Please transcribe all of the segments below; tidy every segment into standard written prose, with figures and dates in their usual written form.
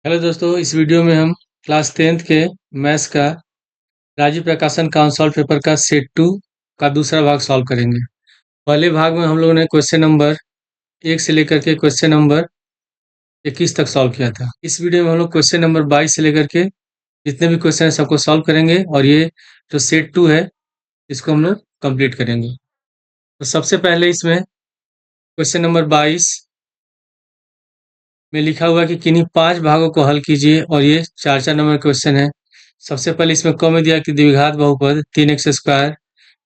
Hello दोस्तों, इस video में हम क्लास 10th के मैथ्स का राजीव प्रकाशन का अनसॉल्व पेपर का सेट 2 का दूसरा भाग सॉल्व करेंगे। पहले भाग में हम लोगों ने क्वेश्चन नंबर 1 से लेकर के क्वेश्चन नंबर 21 तक सॉल्व किया था। इस वीडियो में हम लोग क्वेश्चन नंबर 22 से लेकर के जितने भी क्वेश्चन है सबको सॉल्व करेंगे और ये जो सेट 2 है इसको हम लोग कंप्लीट करेंगे। तो सबसे पहले इसमें क्वेश्चन नंबर 22 में लिखा हुआ है कि किन्हीं 5 भागों को हल कीजिए और ये 4-4 नंबर क्वेश्चन है। सबसे पहले इसमें क में दिया कि द्विघात बहुपद 3x square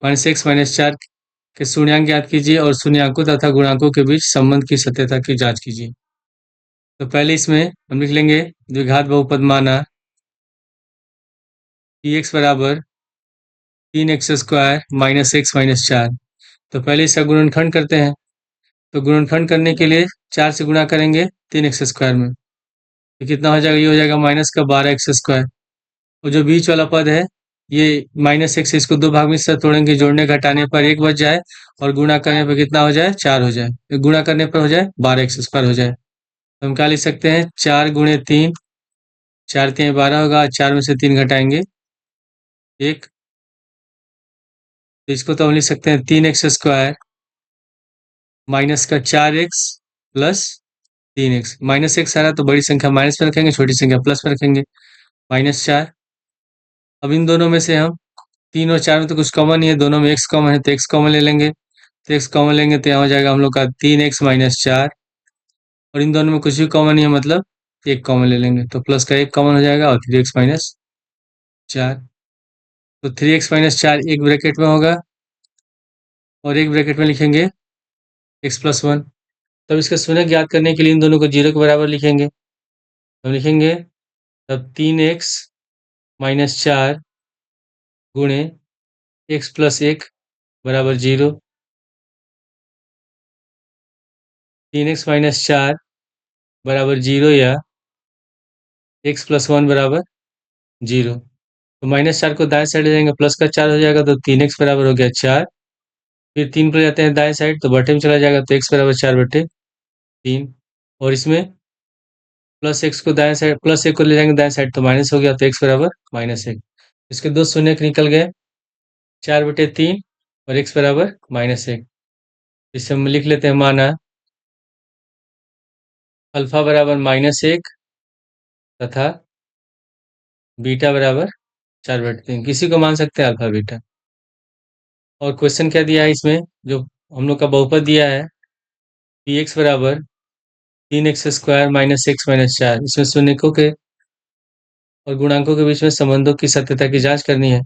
minus x minus 4 के शून्यांक ज्ञात कीजिए और शून्यांकों तथा गुणांकों के बीच संबंध की सत्यता की जांच कीजिए। तो पहले इसमें हम लिख लेंगे द्विघात बहुपद माना कि x बराबर 3x square minus x minus 4। तो पहले इसका गुणनखंड करते हैं। तो गुणनखंड करने के लिए 4 से गुणा करेंगे 3x स्क्वायर में, तो कितना हो जाएगा, ये हो जाएगा माइनस का 12x स्क्वायर। और जो बीच वाला पद है ये माइनस एक्स, इसको दो भाग में से तोड़ेंगे, जोड़ने घटाने पर एक बच जाए और गुणा करने पर कितना हो जाए, 4 हो जाए। गुणा करने पर हो जाए 12x स्क्वायर हो जाए। तो हम क्या लिख सकते हैं, 4 गुणे 3, 4 3 12 होगा, 4 में से 3 घटाएंगे 1, तो इसको तो हम लिख सकते हैं 3x स्क्वायर माइनस का 4x plus 3x। Minus x आ रहा तो बड़ी संख्या माइनस में रखेंगे, छोटी संख्या प्लस में रखेंगे, -4। अब इन दोनों में से हम 3 और 4 में तो कुछ कॉमन नहीं है, दोनों में x कॉमन है तो x कॉमन ले लेंगे। तो x कॉमन लेंगे तो यहाँ हो जाएगा हम लोग का 3x माइनस 4, और इन दोनों में कुछ भी कॉमन नहीं है मतलब एक कॉमन ले लेंगे, तो प्लस का एक कॉमन हो जाएगा और 3x माइनस 4। तो 3x माइनस 4 एक ब्रैकेट में होगा और एक ब्रैकेट में लिखेंगे x प्लस 1। तब इसका शून्य ज्ञात करने के लिए इन दोनों को 0 के बराबर लिखेंगे। हम लिखेंगे तब 3x माइनस 4 गुणे x प्लस 1 बराबर 0। 3x माइनस 4 बराबर 0 या x प्लस 1 बराबर 0। तो -4 को दाएं साइड ले जाएंगे, प्लस का 4 हो जाएगा तो 3x बराबर हो गया 4। फिर 3 को ले जाते हैं दाएं साइड तो बटे में चला जाएगा तो x बराबर 4/3। और इसमें प्लस एक्स को दाएं साइड, प्लस 1 को ले जाएंगे दाएं साइड तो माइनस हो गया तो x बराबर -1। इसके दो शून्य निकल गए, 4/3 और x बराबर -1। इसे हम लिख लेते हैं माना अल्फा बराबर -1 तथा बीटा बराबर 4/3, किसी को मान सकते हैं अल्फा बीटा। और क्वेश्चन क्या दिया है इसमें, जो हम लोग का बहुपद दिया है पी एक्स बराबर 3x square minus x minus 4, इसमें शून्यकों के और गुणांकों के बीच में संबंधों की सत्यता की जांच करनी है।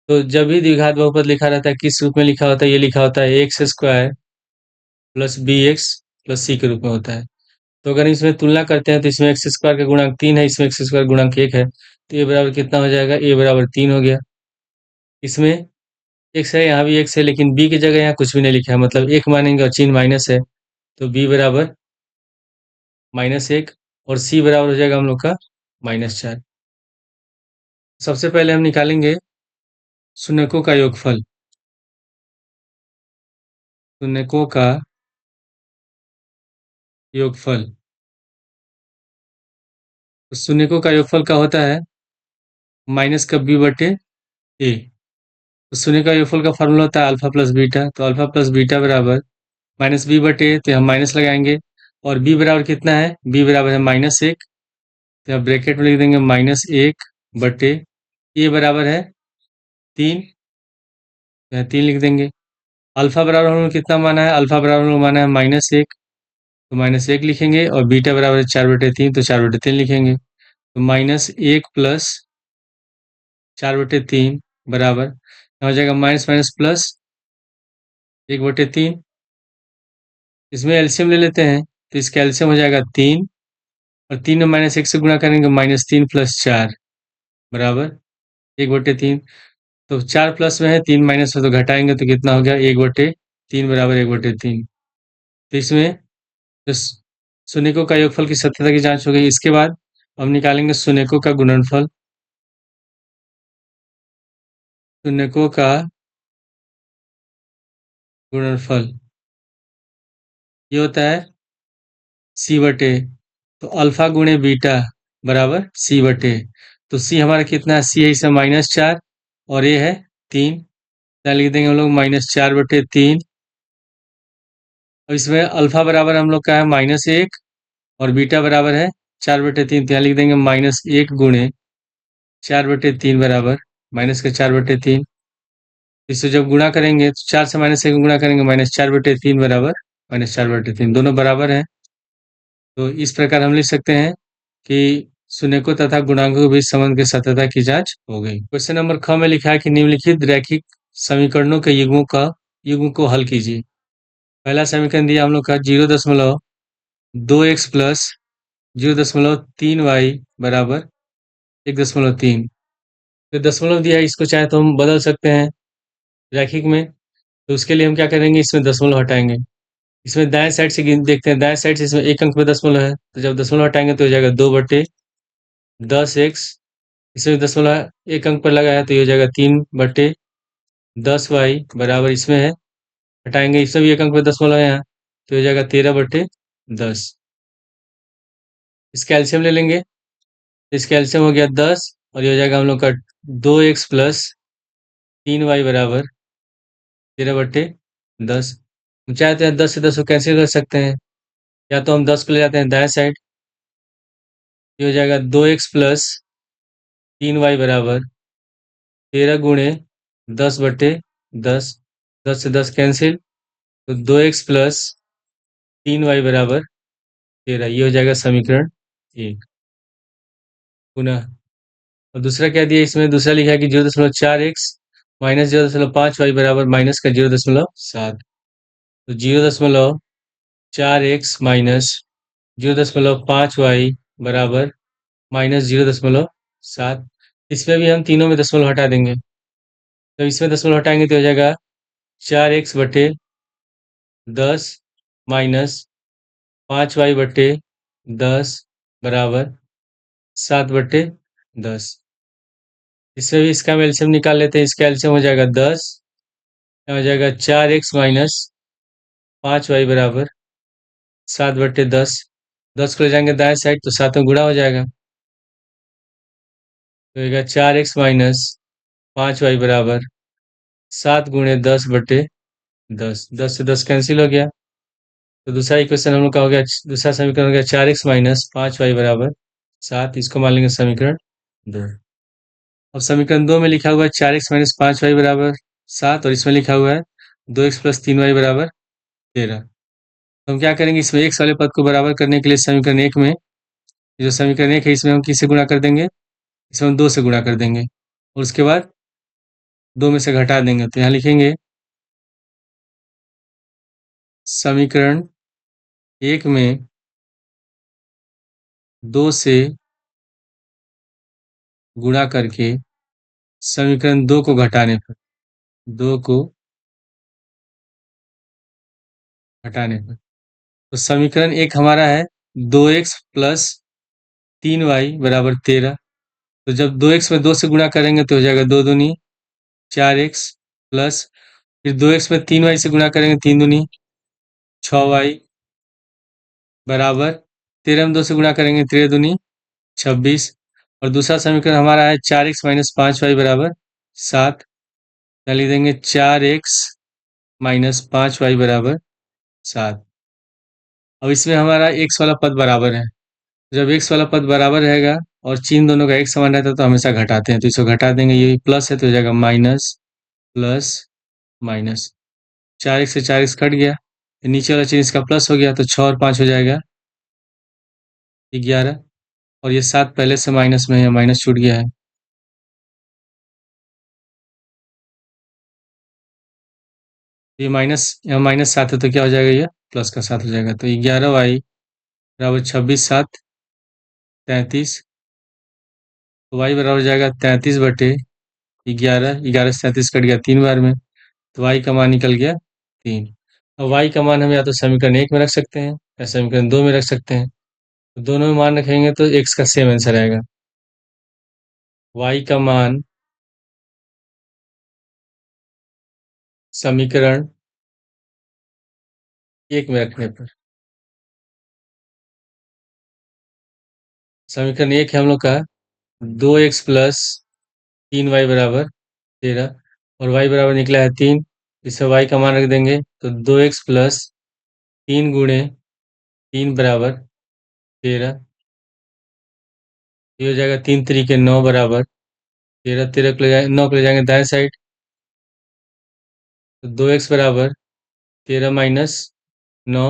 तो जब भी द्विघात बहुपद लिखा रहता है किस रूप में लिखा होता है, ये लिखा होता है x square plus b x plus c के रूप में होता है। तो अगर इसमें तुलना करते हैं तो इसमें एक्स स्क्वायर का गुणांक 3 है, इसमें एक्स स्क्वायर गुणांक 1 है, तो ए बराबर कितना हो जाएगा, ए बराबर 3 हो गया। इसमें एक्स है, यहाँ भी एक्स है, लेकिन बी की जगह यहाँ कुछ भी नहीं लिखा है, मतलब एक मानेंगे और चिन्ह माइनस है, तो बी बराबर -1 और सी बराबर हो जाएगा हम लोग का -4। सबसे पहले हम निकालेंगे शून्यकों का योगफल। शून्यकों का योगफल, तो शून्यकों का योगफल का होता है माइनस का b/a। तो शून्य का योगफल का फॉर्मूला होता है अल्फा प्लस बीटा, तो अल्फा प्लस बीटा बराबर -b/a, तो हम माइनस लगाएंगे। और b बराबर कितना है, b बराबर है -1, तो आप ब्रैकेट में लिख देंगे -1/, a बराबर है 3, तो यहाँ 3 लिख देंगे। अल्फा बराबर हम लोग कितना माना है, अल्फा बराबर हम लोग माना है -1, तो -1 लिखेंगे, और बीटा बराबर है 4/3, तो 4/3 लिखेंगे। तो -1 प्लस 4/3 बराबर हो जाएगा माइनस माइनस प्लस 1/3। इसमें एलसीएम ले लेते हैं, तो इसका एलसीएम हो जाएगा 3, और 3 में -1 से गुणा करेंगे -3 प्लस 4 बराबर 1/3। तो 4 प्लस में है, 3 माइनस में, तो घटाएंगे तो कितना हो गया, 1/3 बराबर 1/3। तो इसमें जो शून्यकों का योगफल की सत्यता की जांच हो गई। इसके बाद हम निकालेंगे शून्यकों का गुणनफल। शून्यकों का गुणनफल ये होता है c/a। तो अल्फा गुणे बीटा बराबर सी बटे, तो सी हमारा कितना है, सी है इसमें -4 और ये है 3, क्या लिख देंगे हम लोग, -4/3। और इसमें अल्फा बराबर हम लोग का है -1 और बीटा बराबर है 4/3, तो यहाँ लिख देंगे -1 गुणे 4/3 बराबर -4/3। इससे जब गुणा करेंगे तो 4 से -1 गुणा करेंगे, -4/3 बराबर -4/3, दोनों बराबर हैं। तो इस प्रकार हम लिख सकते हैं कि शून्यकों तथा गुणांकों के बीच संबंध की सत्यता की जांच हो गई। क्वेश्चन नंबर ख में लिखा है कि निम्नलिखित रैखिक समीकरणों के युग्म को हल कीजिए। पहला समीकरण दिया हम लोग का 0.2x प्लस 0.3y बराबर 1.3। तो दशमलव दिया है, इसको चाहे तो हम बदल सकते हैं रैखिक में। तो उसके लिए हम क्या करेंगे, इसमें दशमलव हटाएंगे। इसमें दाएं साइड से देखते हैं, दाएं साइड से इसमें एक अंक पे दशमलव है, तो जब दशमलव हटाएंगे तो हो जाएगा 2/10x। इसमें दशमलव एक अंक पर लगा है तो ये हो जाएगा 3/10y बराबर, इसमें है हटाएंगे, इसमें भी एक अंक पे दशमलव है यहाँ, तो हो जाएगा 13/10। इसका एलसीएम ले लेंगे, इसका एलसीएम हो गया 10 और ये हो जाएगा हम लोग का 2x प्लस 3y बराबर 13/10। हम चाहते हैं 10 से 10 को कैंसिल कर सकते हैं, या तो हम 10 को ले जाते हैं दाएं साइड, ये हो जाएगा 2x प्लस 3y बराबर 13 गुणे 10/10। 10 से 10 कैंसिल, तो 2x प्लस 3y बराबर 13, ये हो जाएगा समीकरण 1। पुनः और दूसरा क्या दिया, इसमें दूसरा लिखा है कि 0.4x माइनस 0.5y बराबर माइनस का 0.7। तो 0.4x माइनस 0.5y बराबर -0.7। इसमें भी हम तीनों में दशमलव हटा देंगे, तो इसमें दशमलव हटाएंगे तो हो जाएगा 4x/10 माइनस 5y/10 बराबर 7/10। इसमें भी इसका एलसीएम निकाल लेते हैं, इसका एलसीएम हो जाएगा 10, हो जाएगा 4x माइनस 5y बराबर 7/10। 10 को ले जाएंगे दाएं साइड तो 7 में गुणा हो जाएगा, तो होगा 4x माइनस 5y बराबर 7 गुणे 10/10। 10 से 10 कैंसिल हो गया, तो दूसरा इक्वेशन हम लोग का हो गया, दूसरा समीकरण हो गया 4x माइनस 5y बराबर 7, इसको मान लेंगे समीकरण 2। अब समीकरण 2 में लिखा हुआ है 4x माइनस 5y बराबर 7 और इसमें लिखा हुआ है 2x प्लस 3y बराबर 13। तो हम क्या करेंगे, इसमें x वाले पद को बराबर करने के लिए समीकरण 1 में, जो समीकरण 1 है इसमें हम किससे गुणा कर देंगे, इसमें हम 2 से गुणा कर देंगे और उसके बाद 2 में से घटा देंगे। तो यहाँ लिखेंगे समीकरण 1 में 2 से गुणा करके समीकरण 2 को घटाने पर, 2 को घटाने पर, तो समीकरण 1 हमारा है 2x प्लस 3y बराबर 13। तो जब 2x में 2 से गुणा करेंगे तो हो जाएगा 2 दूनी 4x प्लस, फिर 2x में 3y से गुणा करेंगे 3 दूनी 6y बराबर 13 में 2 से गुणा करेंगे 13 दूनी 26। और दूसरा समीकरण हमारा है 4x माइनस 5y बराबर 7, क्या लिख देंगे 4x माइनस 5y बराबर 7। अब इसमें हमारा x वाला पद बराबर है, जब x वाला पद बराबर रहेगा और चिन्ह दोनों का एक समान रहता है तो हमेशा घटाते हैं, तो इसको घटा देंगे, ये प्लस है तो हो जाएगा माइनस प्लस माइनस, 4x से 4x कट गया, नीचे वाला चिन्ह इसका प्लस हो गया तो 6 और 5 हो जाएगा 11, और ये 7 पहले से माइनस में है, माइनस छूट गया है, ये माइनस, यहाँ -7 है तो क्या हो जाएगा, ये प्लस का 7 हो जाएगा। तो 11y बराबर 26 7 33, तो y बराबर हो जाएगा 33/11। 11 से 33 कट गया 3 बार में, तो y का मान निकल गया 3। अब y का मान हम या तो समीकरण 1 में रख सकते हैं या समीकरण 2 में रख सकते हैं, तो दोनों में मान रखेंगे तो x का सेम आंसर आएगा। y का मान समीकरण 1 में रखने पर समीकरण 1 है हम लोग का 2x प्लस 3y बराबर 13 और y बराबर निकला है 3। इससे y का मान रख देंगे तो 2x प्लस 3 बराबर 13। ये हो जाएगा 3 तरीके 9 बराबर 13। 13 को ले जाए 9 को ले जाएंगे दाएं साइड, तो 2x बराबर 13 माइनस 9।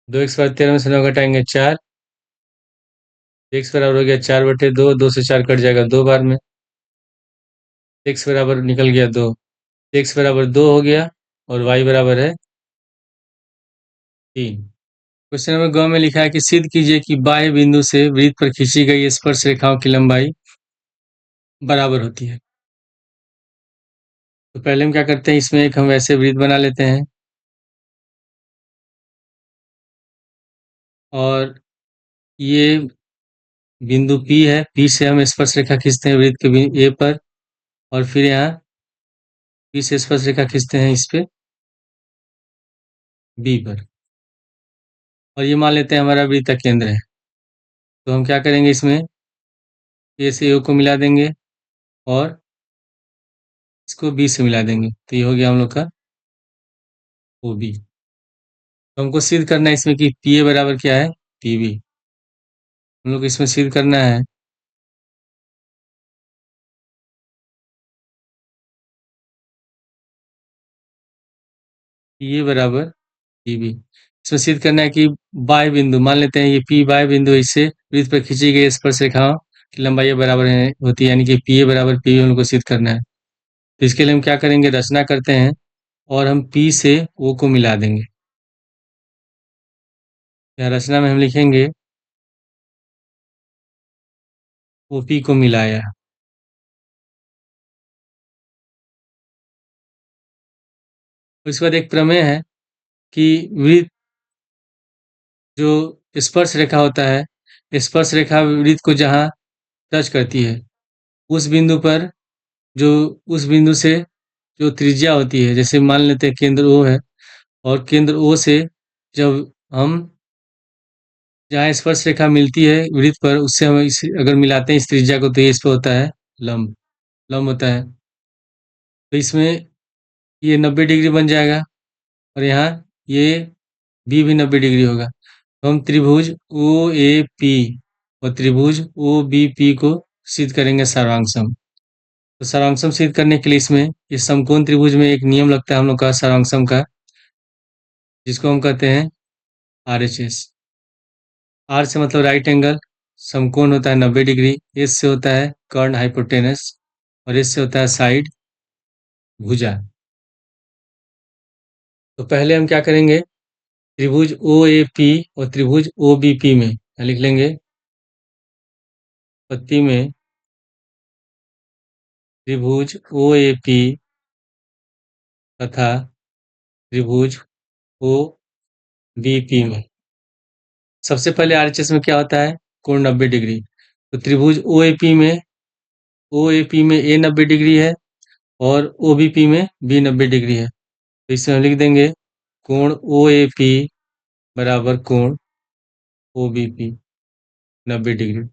2x बराबर 13 में से 9 घटाएंगे 4। x बराबर हो गया 4/2, 2 से 4 कट जाएगा 2 बार में। x बराबर निकल गया 2। x बराबर 2 हो गया और y बराबर है 3। क्वेश्चन नंबर ग में लिखा है कि सिद्ध कीजिए कि बाह्य बिंदु से वृत्त पर खींची गई स्पर्श रेखाओं की लंबाई बराबर होती है। तो पहले हम क्या करते हैं, इसमें एक हम वैसे वृत्त बना लेते हैं और ये बिंदु P है। P से हम स्पर्श रेखा खींचते हैं वृत्त के A पर, और फिर यहाँ P से स्पर्श रेखा खींचते हैं इस पे B पर, और ये मान लेते हैं हमारा वृत्त का केंद्र है। तो हम क्या करेंगे, इसमें A से O को मिला देंगे और इसको B से मिला देंगे, तो ये हो गया हम लोग का OB। तो हमको सिद्ध करना है इसमें कि PA बराबर क्या है, PB। हम लोग इसमें सिद्ध करना है PA बराबर PB। इसमें सिद्ध करना है कि बाह्य बिंदु, मान लेते हैं ये P बाह्य बिंदु है, इससे वृत्त पर खींची गई स्पर्श रेखाओं की लंबाई बराबर होती है, यानी कि PA बराबर PB हम लोग को सिद्ध करना है। तो इसके लिए हम क्या करेंगे, रचना करते हैं और हम P से O को मिला देंगे। यहाँ रचना में हम लिखेंगे OP को मिलाया। उसके बाद एक प्रमेय है कि वृत्त जो स्पर्श रेखा होता है, स्पर्श रेखा वृत्त को जहाँ टच करती है उस बिंदु पर, जो उस बिंदु से जो त्रिज्या होती है, जैसे मान लेते हैं केंद्र O है, और केंद्र O से जब हम जहाँ स्पर्श रेखा मिलती है वृत्त पर, उससे हम इस अगर मिलाते हैं इस त्रिज्या को, तो ये इस पे होता है लंब, लंब होता है। तो इसमें ये 90 डिग्री बन जाएगा और यहाँ ये भी 90 डिग्री होगा। तो हम त्रिभुज ओ ए पी और त्रिभुज ओ बी पी को सिद्ध करेंगे सर्वांगसम। तो सर्वांगसम सिद्ध करने के लिए इसमें इस समकोण त्रिभुज में एक नियम लगता है हम लोग का सर्वांगसम का, जिसको हम कहते हैं RHS। आर से मतलब राइट एंगल, समकोण होता है 90 डिग्री, एस से होता है कर्ण हाइपोटेनस, और एस से होता है साइड भुजा। तो पहले हम क्या करेंगे, त्रिभुज ओ ए पी और त्रिभुज ओ बी पी में लिख लेंगे, पत्ती में त्रिभुज ओ ए पी तथा त्रिभुज ओ बी पी में सबसे पहले आरएचएस में क्या होता है, कोण 90 डिग्री। तो त्रिभुज ओ ए पी में ए 90 डिग्री है और ओ बी पी में बी 90 डिग्री है। तो इसमें हम लिख देंगे कोण ओ ए पी बराबर कोण ओ बी पी 90 डिग्री।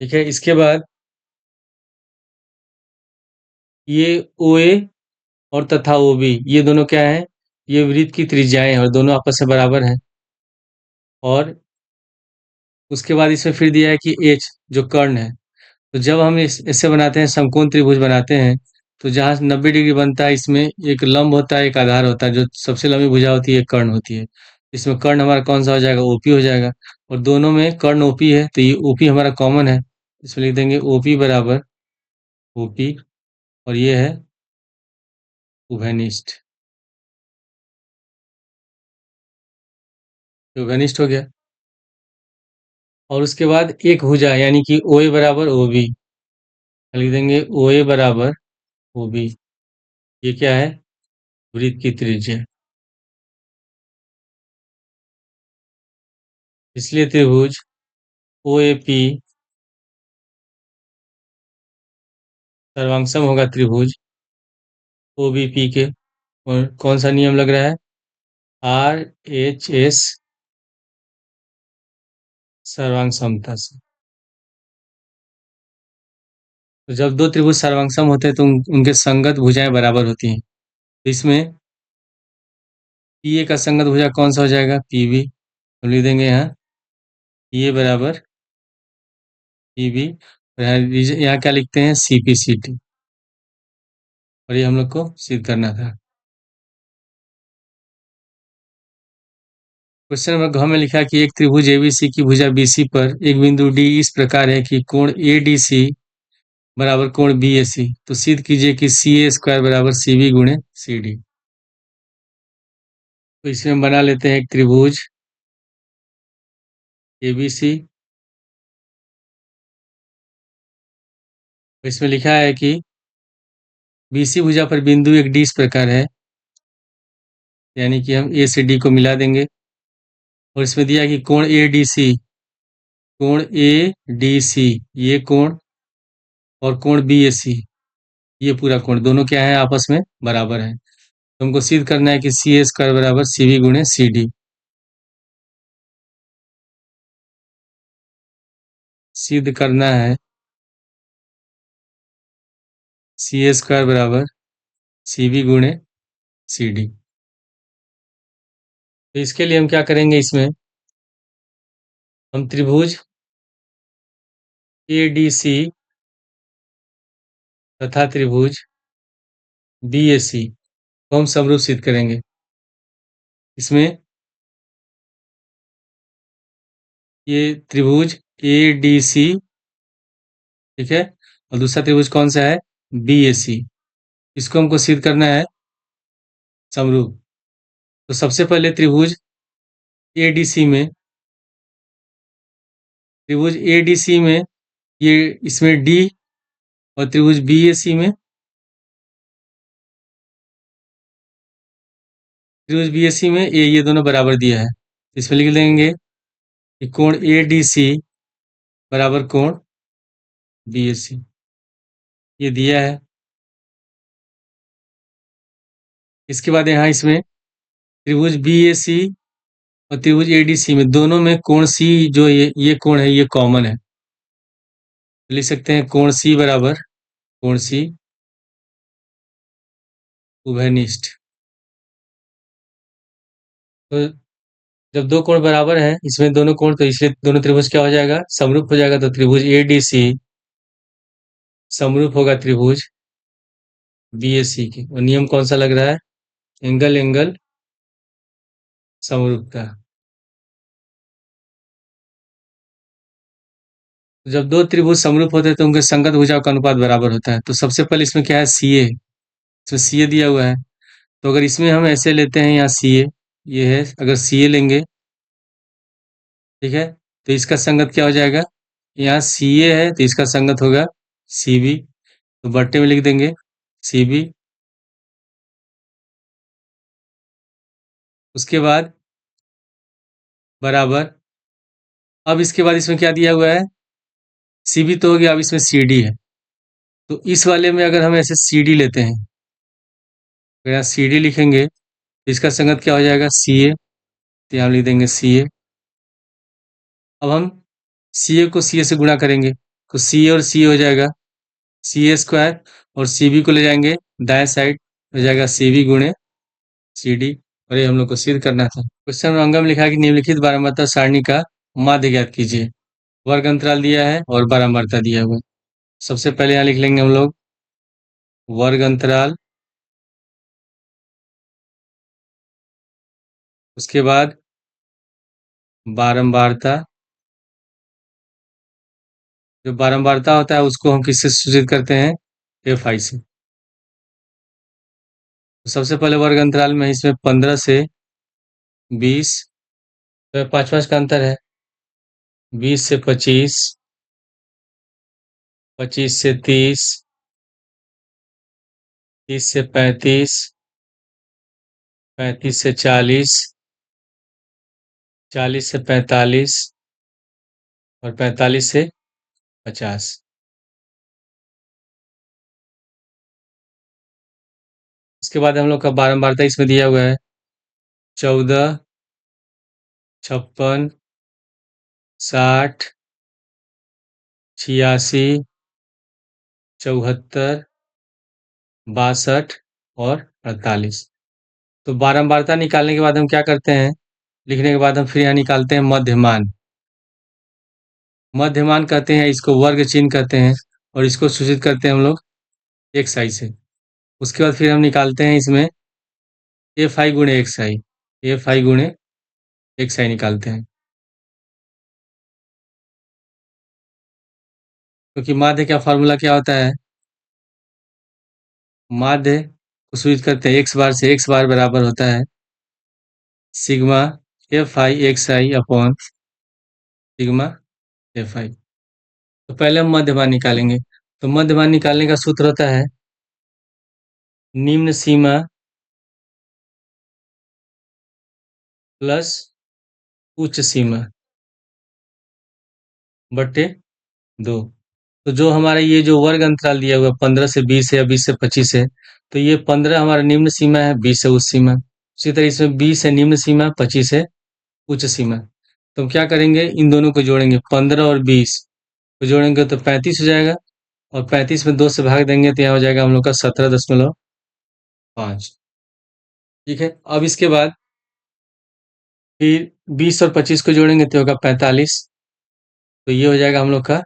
ठीक है, इसके बाद ये ओ ए और तथा ओ बी, ये दोनों क्या है, ये वृत्त की त्रिज्याएं हैं और दोनों आपस में बराबर हैं। और उसके बाद इसमें फिर दिया है कि एच जो कर्ण है, तो जब हम इससे बनाते हैं समकोण त्रिभुज बनाते हैं, तो जहाँ 90 डिग्री बनता है इसमें एक लंब होता है, एक आधार होता है, जो सबसे लंबी भुजा होती है कर्ण होती है। इसमें कर्ण हमारा कौन सा हो जाएगा, ओपी हो जाएगा, और दोनों में कर्ण ओपी है, तो ये ओपी हमारा कॉमन है। इसमें लिख देंगे ओपी बराबर ओपी, और ये है उभयनिष्ठ। तो उभयनिष्ठ हो गया। और उसके बाद एक भुजा यानी कि ओ ए बराबर ओ बी, लिख देंगे ओ ए बराबर ओ बी। ये क्या है, वृत्त की त्रिज्या। इसलिए त्रिभुज ओ ए पी सर्वांगसम होगा त्रिभुज ओ बी पी के। और कौन सा नियम लग रहा है, RHS सर्वांग समता से। तो जब दो त्रिभुज सर्वांग सम होते हैं तो उनके संगत भुजाएं बराबर होती हैं। तो इसमें पी ए का संगत भुजा कौन सा हो जाएगा? P B. तो लिख देंगे यहाँ पी ए बराबर पी बी। और यहाँ क्या लिखते हैं? C P C T. और ये हम लोग को सिद्ध करना था। क्वेश्चन नंबर घ में लिखा कि एक त्रिभुज एबीसी की भुजा बीसी पर एक बिंदु डी इस प्रकार है कि कोण एडीसी बराबर कोण बीएसी। तो सिद्ध कीजिए कि सी ए स्क्वायर बराबर सी बी गुणे सी डी। तो इसमें बना लेते हैं एक त्रिभुज एबीसी। इसमें लिखा है कि बीसी भुजा पर बिंदु एक डी इस प्रकार है, यानी कि हम ए से डी को मिला देंगे। और इसमें दिया कि कोण ए डी सी, कोण ए डी सी ये कोण और कोण बी ए सी ये पूरा कोण दोनों क्या है? आपस में बराबर है। तो हमको सिद्ध करना है कि सी ए स्क्वायर बराबर सी बी गुणे सी डी। सिद्ध करना है सी ए स्क्वायर बराबर सी बी गुणे सी डी। तो इसके लिए हम क्या करेंगे? इसमें हम त्रिभुज ए डी सी तथा त्रिभुज बी ए सी को हम समरूप सिद्ध करेंगे। इसमें ये त्रिभुज ए डी सी, ठीक है, और दूसरा त्रिभुज कौन सा है? बी ए सी। इसको हमको सिद्ध करना है समरूप। तो सबसे पहले त्रिभुज ए डी सी में, त्रिभुज ए डी सी में ये इसमें डी, और त्रिभुज बी ए सी में, त्रिभुज बी ए सी में ये दोनों बराबर दिया है। इसमें लिख देंगे कि कोण ए डी सी बराबर कोण बी ए सी, ये दिया है। इसके बाद यहाँ इसमें त्रिभुज बी ए सी और त्रिभुज ए डी सी में दोनों में कोण सी, जो ये कोण है ये कॉमन है। तो लिख सकते हैं कोण सी बराबर कोण सी उभयनिष्ठ। तो जब दो कोण बराबर हैं इसमें दोनों कोण, तो इसलिए दोनों त्रिभुज क्या हो जाएगा? समरूप हो जाएगा। तो त्रिभुज ए डी सी समरूप होगा त्रिभुज बी ए सी के। और नियम कौन सा लग रहा है? एंगल एंगल समरूपता। जब दो त्रिभुज समरूप होते हैं तो उनके संगत भुजाओं का अनुपात बराबर होता है। तो सबसे पहले इसमें क्या है? सी ए। इसमें सी ए दिया हुआ है। तो अगर इसमें हम ऐसे लेते हैं, यहाँ सी ए ये है, अगर सी ए लेंगे, ठीक है, तो इसका संगत क्या हो जाएगा? यहाँ सी ए है तो इसका संगत होगा सी बी। तो बट्टे में लिख देंगे सी बी। उसके बाद बराबर, अब इसके बाद इसमें क्या दिया हुआ है? सी बी तो हो गया, अब इसमें सी डी है। तो इस वाले में अगर हम ऐसे सी डी लेते हैं, तो यहाँ सी डी लिखेंगे तो इसका संगत क्या हो जाएगा? सी ए। तो यहाँ लिख देंगे सी ए। अब हम सी ए को सी ए से गुणा करेंगे तो सी ए और सी ए हो जाएगा सी ए स्क्वायर, और सी बी को ले जाएंगे दाएं साइड, हो जाएगा सी बी गुणे सी डी। और ये हम लोग को सिद्ध करना था। क्वेश्चन नंबर अंगम लिखा है कि निम्नलिखित बारंबारता सारणी का माध्य ज्ञात कीजिए। वर्ग अंतराल दिया है और बारंबारता दिया हुआ है। सबसे पहले यहाँ लिख लेंगे हम लोग वर्ग अंतराल, उसके बाद बारंबारता। जो बारंबारता होता है उसको हम किससे सूचित करते हैं? एफ आई से। तो सबसे पहले वर्ग अंतराल में इसमें 15 से 20, तो 5 5 का अंतर है। 20 से 25, 25 से 30, 30 से 35, 35 से 40, 40 से 45 और 45 से 50। इसके बाद हम लोग का बारंबारता इसमें दिया हुआ है 14, 56, 60, 86, 74, 62 और 48। तो बारंबारता निकालने के बाद हम क्या करते हैं, लिखने के बाद हम फिर यहाँ निकालते हैं मध्यमान। मध्यमान कहते हैं इसको, वर्ग चिन्ह कहते हैं, और इसको सूचित करते हैं हम लोग एक्स आई से। उसके बाद फिर हम निकालते हैं इसमें एफ आई गुणे एक्स आई, एफ आई गुणे एक्स आई निकालते हैं, क्योंकि माध्य का फॉर्मूला क्या होता है, माध्य को सूचित करते हैं एक्स बार से। एक्स बार बराबर होता है sigma F I x I upon sigma F I. तो पहले हम मध्यमान निकालेंगे। तो मध्यमान निकालने का सूत्र होता है निम्न सीमा प्लस उच्च सीमा बटे 2। तो जो हमारा ये जो वर्ग अंतराल दिया हुआ है 15 से 20 है या 20 से 25 है, तो ये 15 हमारा निम्न सीमा है, 20 है उच्च सीमा। उसी तरह इसमें 20 है निम्न सीमा, 25 है उच्च सीमा। तो हम क्या करेंगे, इन दोनों को जोड़ेंगे, 15 और 20 को जोड़ेंगे तो 35 हो जाएगा, और 35 में 2 से भाग देंगे तो यहाँ हो जाएगा हम लोग का 17.5। ठीक है। अब इसके बाद फिर 20 और 25 को जोड़ेंगे तो होगा 45, तो ये हो जाएगा हम लोग का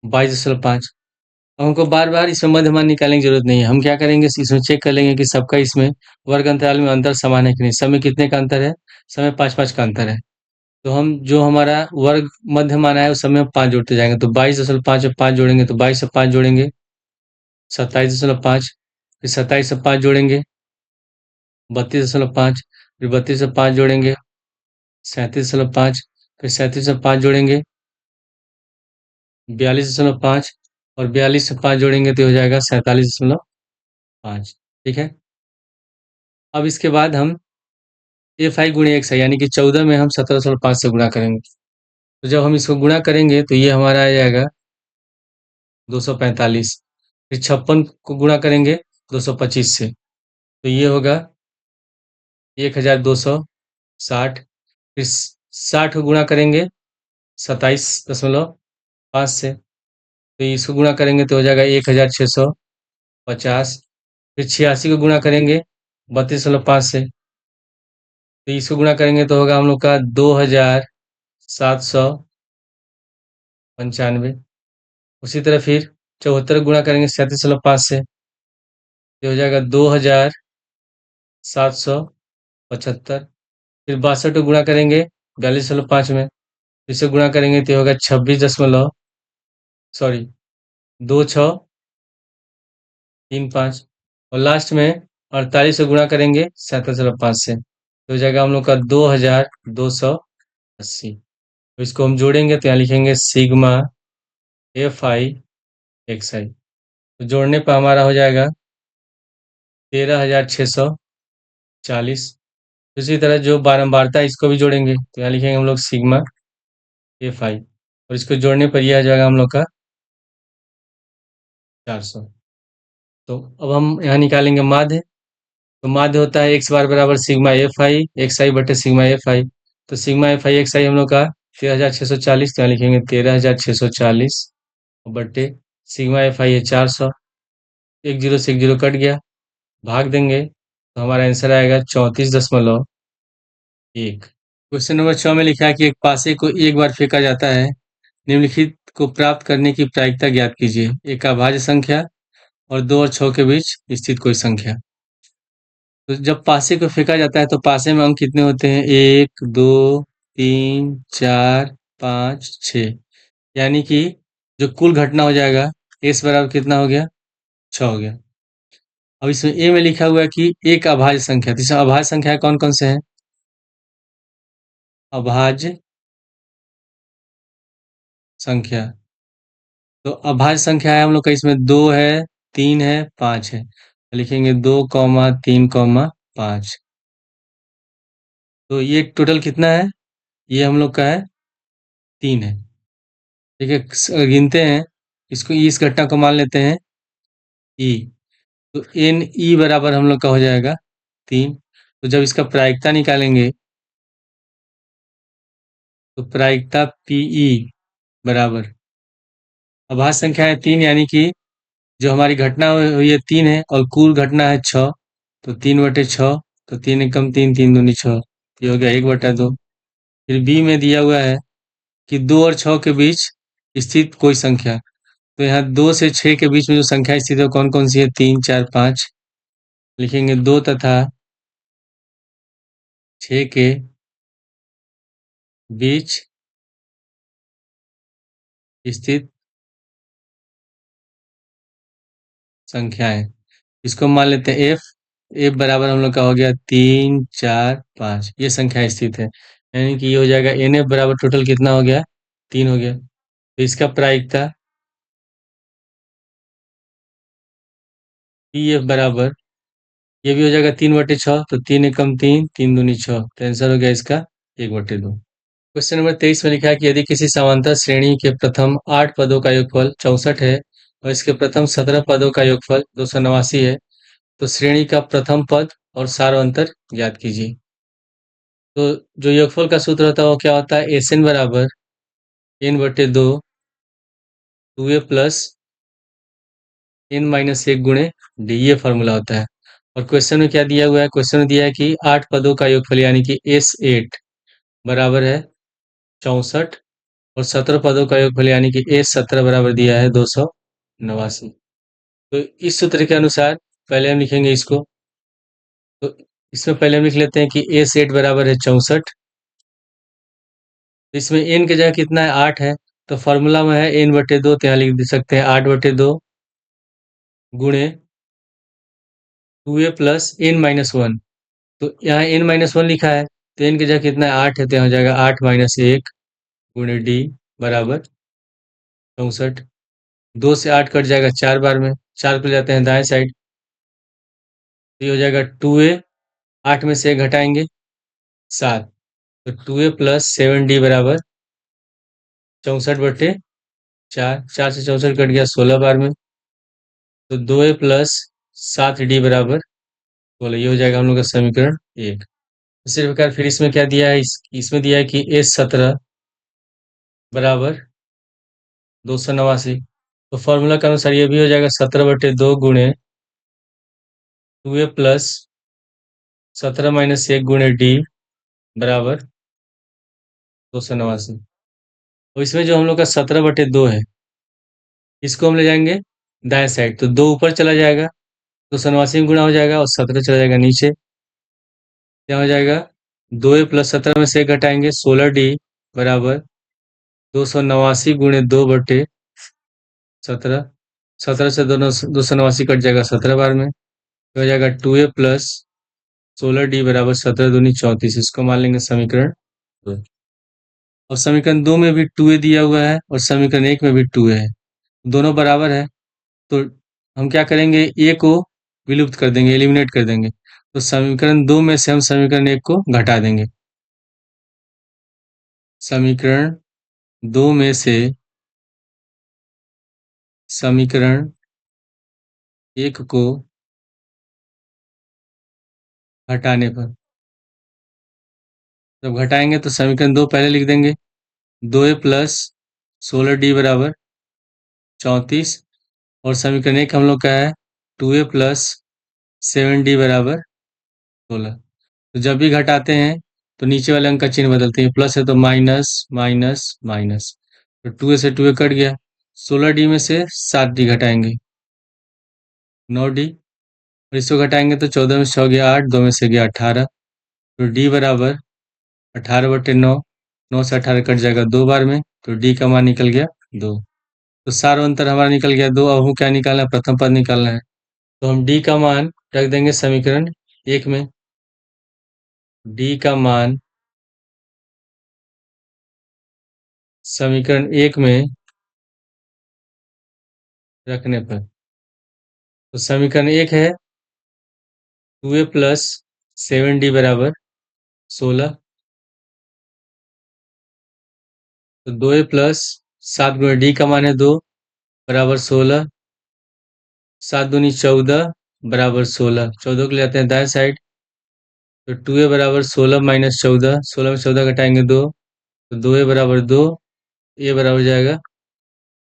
22.5। अब हमको बार बार इसमें मध्यमान निकालने की जरूरत नहीं है। हम क्या करेंगे, इसमें चेक कर लेंगे कि सबका इसमें वर्ग अंतराल में अंतर समान है कि नहीं। सब में कितने का अंतर है, सब में 5-5 का अंतर है। तो हम जो हमारा वर्ग मध्यमान है उस सब में 5 जोड़ते जाएंगे, तो 22.5 और 5 जोड़ेंगे तो 22 से 5 जोड़ेंगे 27.5, फिर 27 से 5 जोड़ेंगे 32.5, फिर 32 से 5 जोड़ेंगे 37.5, फिर 37 से 5 जोड़ेंगे 42.5, और 42 से 5 जोड़ेंगे तो हो जाएगा 47.5। ठीक है। अब इसके बाद हम एफ आई गुणे एक्स आई यानी कि 14 में हम 17.5 से गुणा करेंगे। तो जब हम इसको गुणा करेंगे तो ये हमारा आ जाएगा 245। फिर 56 को गुणा करेंगे 225 से, तो ये होगा 1260। फिर 60 को गुणा करेंगे 27.5 से, तो इसको गुणा करेंगे तो हो जाएगा 1650। फिर 86 को गुणा करेंगे 32.5 से, तो इसको गुणा करेंगे तो होगा हम लोग का 2795। उसी तरह फिर 74 गुणा करेंगे 37.5 से, ये हो जाएगा 2775। फिर 62 को गुणा करेंगे 42.5 में, इसे गुणा करेंगे तो ये होगा 26 सॉरी 2635। और लास्ट में 48 से गुणा करेंगे 37.5 से, तो हो जाएगा हम लोग का 2280। तो इसको हम जोड़ेंगे तो यहाँ लिखेंगे सिग्मा एफ आई एक्स आई। तो जोड़ने पर हमारा हो जाएगा 13,640। इसी तरह जो बारंबारता है इसको भी जोड़ेंगे तो यहाँ लिखेंगे हम लोग सिग्मा एफ आई, और इसको जोड़ने पर यह आ जाएगा हम लोग का 400। तो अब हम यहाँ निकालेंगे माध्य। तो माध्य होता है एक्स बार बराबर सिग्मा एफ आई एक्स आई बटे सिग्मा एफ आई। तो सिग्मा एफ आई एक्स आई हम लोग का 13,640, तो यहाँ लिखेंगे 13,640 बटे सिग्मा एफ आई है 400। एक जीरो से एक जीरो कट गया, भाग देंगे तो हमारा आंसर आएगा 34.1। क्वेश्चन नंबर 6 में लिखा है कि एक पासे को एक बार फेंका जाता है, निम्नलिखित को प्राप्त करने की प्रायिकता ज्ञात कीजिए। एक अभाज्य संख्या और 2 और 6 के बीच स्थित कोई संख्या। तो जब पासे को फेंका जाता है तो पासे में अंक कितने होते हैं, 1 2 3 4 5 6, यानी कि जो कुल घटना हो जाएगा एस बराबर कितना हो गया, 6 हो गया। अब इसमें ए में लिखा हुआ है कि एक अभाज्य संख्या, तो इसमें अभाज्य संख्या कौन कौन से हैं, अभाज्य संख्या। तो अभाज्य संख्या है हम लोग का, इसमें 2 है 3 है 5 है, तो लिखेंगे 2,3,5। तो ये टोटल कितना है, ये हम लोग का है 3 है। ठीक है, गिनते हैं इसको, इस घटना को मान लेते हैं ई। तो एन ई बराबर हम लोग का हो जाएगा 3। तो जब इसका प्रायिकता निकालेंगे तो प्रायिकता पीई बराबर अभाज्य संख्या है 3, यानी कि जो हमारी घटना हुई है 3 है और कुल घटना है 6, तो 3/6, तो 3 एकम 3, 3 दूनी 6, ये हो गया 1/2। फिर बी में दिया हुआ है कि 2 और 6 के बीच स्थित कोई संख्या, तो यहाँ 2 से 6 के बीच में जो संख्या स्थित है कौन कौन सी है, 3, 4, 5। लिखेंगे 2 तथा 6 के बीच स्थित संख्याएं, इसको मान लेते हैं एफ। एफ बराबर हम लोग का हो गया 3, 4, 5, ये संख्या स्थित है, यानी कि ये हो जाएगा एन एफ बराबर टोटल कितना हो गया, 3 हो गया। तो इसका प्रायिकता पी एफ बराबर, ये भी हो जाएगा 3/6, तो 3 एकम 3, 3 दूनी 6, तो आंसर हो गया इसका 1/2। क्वेश्चन नंबर 23 में लिखा है कि यदि किसी समांतर श्रेणी के प्रथम 8 पदों का योगफल 64 है और इसके प्रथम 17 पदों का योगफल 289 है, तो श्रेणी का प्रथम पद और सार अंतर ज्ञात कीजिए। तो जो योगफल का सूत्र होता है वो क्या होता है, एस एन बराबर n/2 2a प्लस n-1 गुणे डी, ये फॉर्मूला होता है। और क्वेश्चन में क्या दिया हुआ है, क्वेश्चन में दिया है कि 8 पदों का योगफल यानी कि S8 बराबर है 64 और 17 पदों का योगफल यानी कि S17 बराबर दिया है 289। तो इस सूत्र के अनुसार पहले हम लिखेंगे इसको, तो इसमें पहले हम लिख लेते हैं कि S8 बराबर है 64, तो इसमें n की जगह कितना है, 8 है, तो फॉर्मूला में है n/2, तो यहाँ लिख दे सकते हैं 8/2 गुणे 2a प्लस n-1, तो यहाँ n-1 लिखा है, तो n की जगह कितना है, 8 है, तो यहाँ हो जाएगा 8-1 गुणे डी बराबर 64। 2 से 8 कट जाएगा 4 बार में, 4 को ले जाते हैं दाएं साइड, तो ये हो जाएगा 2a, 8 में से 1 घटाएंगे 7, तो 2a प्लस 7d बराबर 64/4, 4 से 64 कट गया 16 बार में, तो 2a प्लस 7d बराबर 16, ये हो जाएगा हम लोग का समीकरण 1। इसी प्रकार फिर इसमें क्या दिया है, इसमें दिया है कि S17 बराबर 289, तो फॉर्मूला के अनुसार ये भी हो जाएगा 17/2 गुणे 2a प्लस 17-1 गुणे डी बराबर 289। और इसमें जो हम लोग का 17/2 है, इसको हम ले जाएंगे दाएं साइड, तो 2 ऊपर चला जाएगा, 289 में गुणा हो जाएगा और 17 चला जाएगा नीचे, क्या हो जाएगा, 2a प्लस 17 में से 1 घटाएंगे 16d बराबर 289 गुणे 2/17, 17 से 289 कट जाएगा 17 बार में, तो हो जाएगा 2a प्लस 16d बराबर 17 दूनी 34, इसको मान लेंगे समीकरण 2। और समीकरण 2 में भी 2a दिया हुआ है और समीकरण 1 में भी 2a है, दोनों बराबर है, तो हम क्या करेंगे, a को विलुप्त कर देंगे, एलिमिनेट कर देंगे, तो समीकरण 2 में से हम समीकरण 1 को घटा देंगे। समीकरण 2 में से समीकरण 1 को घटाने पर, जब घटाएंगे तो समीकरण 2 पहले लिख देंगे, 2a प्लस 16d बराबर 34, और समीकरण 1 हम लोग का है 2a प्लस 7d बराबर 16। तो जब भी घटाते हैं तो नीचे वाले अंक का चिन्ह बदलते हैं, प्लस है तो माइनस माइनस माइनस, तो 2a से 2a कट गया, 16d में से 7d घटाएंगे 9d, और इसको घटाएंगे तो 14 में से 6 गया 8, 2 में से गया 18, तो d बराबर 18/9, 9 से 18 कट जाएगा 2 बार में, तो d का मान निकल गया 2। तो सार अंतर हमारा निकल गया 2। अब हमें क्या निकालना है, प्रथम पद निकालना है, तो हम d का मान रख देंगे समीकरण 1 में, d का मान समीकरण 1 में रखने पर, तो समीकरण 1 है 2a प्लस 7d बराबर 16, तो 2a प्लस 7 गुणे d का मान है 2 बराबर 16, 7 दूनी 14 बराबर 16, 14 को ले जाते हैं दाएं साइड, तो 2a बराबर 16 माइनस 14, 16 में 14 घटाएंगे 2, तो 2a बराबर 2, a बराबर हो जाएगा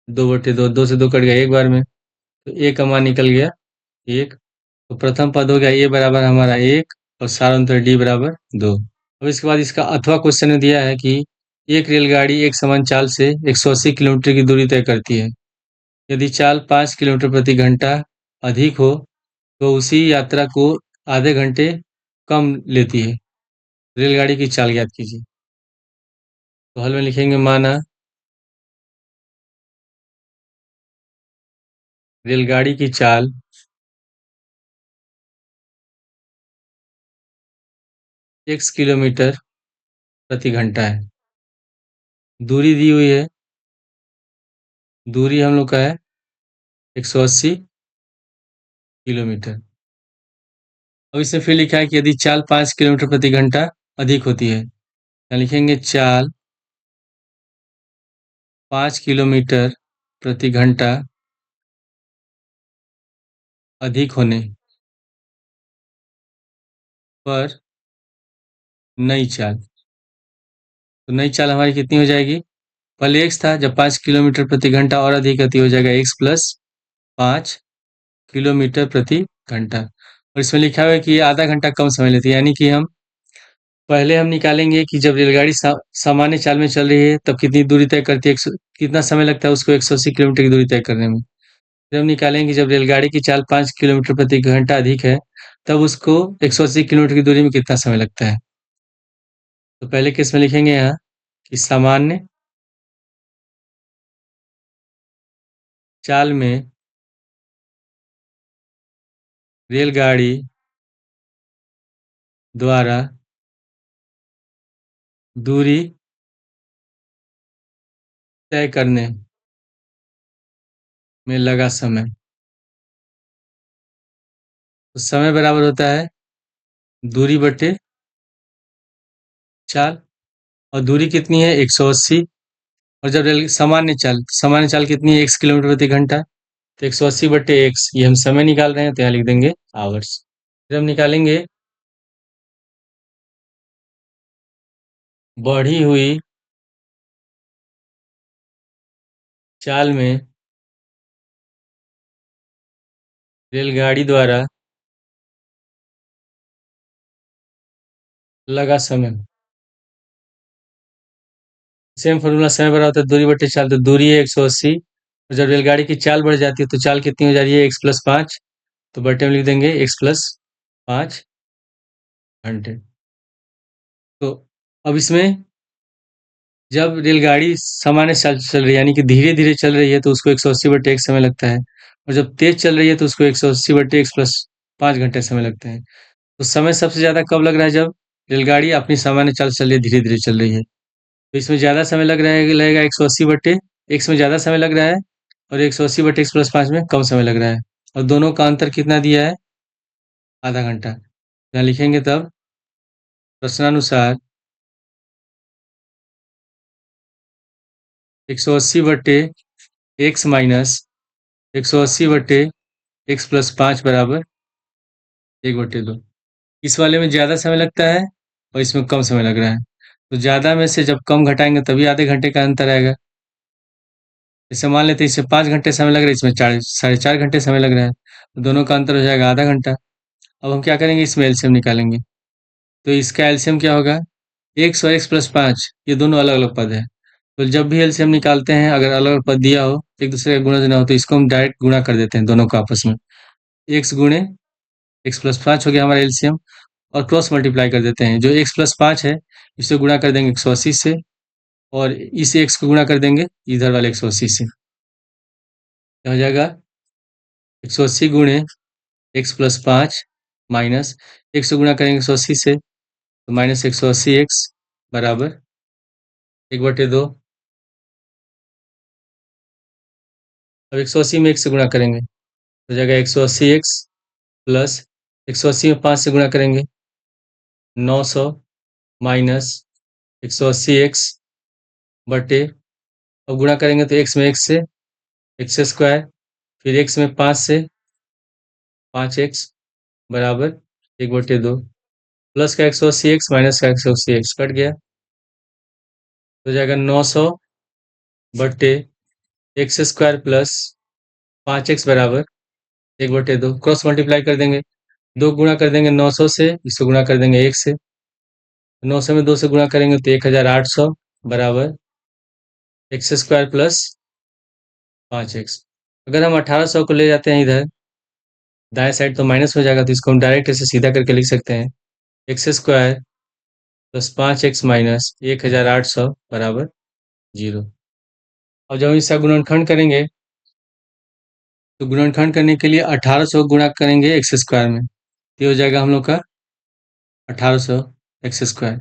2/2, 2 से 2 कट गया एक बार में, तो a का मान निकल गया 1। तो प्रथम पद हो गया a बराबर हमारा 1 और सारांतर d बराबर 2। अब इसके बाद इसका अथवा क्वेश्चन में दिया है कि एक रेलगाड़ी एक समान चाल से 180 किलोमीटर की दूरी तय करती है। यदि चाल 5 किलोमीटर प्रति घंटा अधिक हो तो उसी यात्रा को आधे घंटे कम लेती है। रेलगाड़ी की चाल ज्ञात कीजिए। तो हल में लिखेंगे माना रेलगाड़ी की चाल 1 किलोमीटर प्रति घंटा है। दूरी दी हुई है, दूरी हम लोग का है 180 किलोमीटर। अब इसमें फिर लिखा है कि यदि चाल 5 किलोमीटर प्रति घंटा अधिक होती है, यहाँ लिखेंगे चाल 5 किलोमीटर प्रति घंटा अधिक होने पर नई चाल। तो नई चाल हमारी कितनी हो जाएगी? पहले एक्स था, जब 5 किलोमीटर प्रति घंटा और अधिक गति हो जाएगा एक्स प्लस 5 किलोमीटर प्रति घंटा। और इसमें लिखा हुआ है कि ये आधा घंटा कम समय लेती है, यानी कि पहले हम निकालेंगे कि जब रेलगाड़ी सामान्य चाल में चल रही है तब कितनी दूरी तय करती है, कितना समय लगता है उसको 180 किलोमीटर की दूरी तय करने में। फिर हम निकालेंगे जब रेलगाड़ी की चाल 5 किलोमीटर प्रति घंटा अधिक है तब उसको 180 किलोमीटर की दूरी में कितना समय लगता है। तो पहले केस में लिखेंगे यहाँ कि सामान्य चाल में रेलगाड़ी द्वारा दूरी तय करने में लगा समय, तो समय बराबर होता है दूरी बटे चाल। और दूरी कितनी है? 180। और जब रेल सामान्य चाल कितनी है? 1 किलोमीटर प्रति घंटा। तो 180 बटे एक्स, ये हम समय निकाल रहे हैं तो यहाँ लिख देंगे आवर्स। फिर हम निकालेंगे बढ़ी हुई चाल में रेलगाड़ी द्वारा लगा समय। सेम फॉर्मूला, समय बराबर होता है दूरी बटे चाल, तो दूरी है 180। और जब रेलगाड़ी की चाल बढ़ जाती है तो चाल कितनी हो जा रही है? X plus 5। तो बटे में लिख देंगे एक्स प्लस 5 घंटे। तो अब इसमें जब रेलगाड़ी सामान्य चाल चल रही है यानी कि धीरे धीरे चल रही है तो उसको 180 बटे एक समय लगता है, और जब तेज चल रही है तो उसको 180 बटे एक्स प्लस 5 घंटे समय लगते हैं। तो समय सबसे ज़्यादा कब लग रहा है? जब रेलगाड़ी अपनी सामान्य चाल चल रही है, धीरे धीरे चल रही है, तो इसमें ज़्यादा समय लग रहा है, लगेगा 180 बटे एक्स में ज़्यादा समय लग रहा है और 180 बटे एक्स प्लस 5 में कम समय लग रहा है। और दोनों का अंतर कितना दिया है? आधा घंटा। यहाँ लिखेंगे तब प्रश्नानुसार 180 बटे एक्स माइनस 180 बटे एक्स प्लस 5 बराबर 1/2। इस वाले में ज़्यादा समय लगता है और इसमें कम समय लग रहा है, तो ज़्यादा में से जब कम घटाएंगे तभी आधे घंटे का अंतर आएगा। जैसे मान लेते हैं इसमें 5 घंटे समय लग रहा है, इसमें 4 साढ़े 4 घंटे समय लग रहा है, तो दोनों का अंतर हो जाएगा आधा घंटा। अब हम क्या करेंगे? इसमें एलसीएम निकालेंगे। तो इसका एलसीएम क्या होगा? एक्स और एक्स प्लस 5 ये दोनों अलग अलग पद है, तो जब भी एलसीएम निकालते हैं अगर अलग अलग पद दिया हो, एक दूसरे का गुणा देना हो, तो इसको हम डायरेक्ट गुणा कर देते हैं दोनों को आपस में। एक्स गुणे एक्स प्लस 5 हो गया हमारा एलसीएम, और क्रॉस मल्टीप्लाई कर देते हैं। जो एक्स प्लस 5 है इसे गुणा कर देंगे 180 से, और इस एक्स को गुणा कर देंगे इधर वाले 180 से। क्या हो जाएगा? 180 गुणे एक्स प्लस 5 माइनस एक से गुणा करेंगे 180 से, तो माइनस 180 एक्स बराबर 1/2। अब 180 में एक से गुणा करेंगे तो हो जाएगा 180 एक्स प्लस 180 में 5 से गुणा करेंगे 900 माइनस 180 एक्स बटे, अब गुणा करेंगे तो एक्स में एक्स स्क्वायर, फिर एक्स में 5 से 5x बराबर 1/2। प्लस का 180 एक्स माइनस का 180 एक्स कट गया, तो हो जाएगा 900/x² प्लस 5x बराबर 1/2। क्रॉस मल्टीप्लाई कर देंगे, 2 गुणा कर देंगे 900 से, इसको गुणा कर देंगे 1 से। 900 में 2 से गुणा करेंगे तो 1800 बराबर x² प्लस 5x। अगर हम 1800 को ले जाते हैं इधर दाएं साइड तो माइनस हो जाएगा, तो इसको हम डायरेक्ट ऐसे सीधा करके लिख सकते हैं x² प्लस 5x माइनस 1800 बराबर 0। और जब हम इसका गुणनखंड करेंगे तो गुणनखंड करने के लिए 1800 गुणा करेंगे x² में, तो ये हो जाएगा हम लोग का 1800 x²।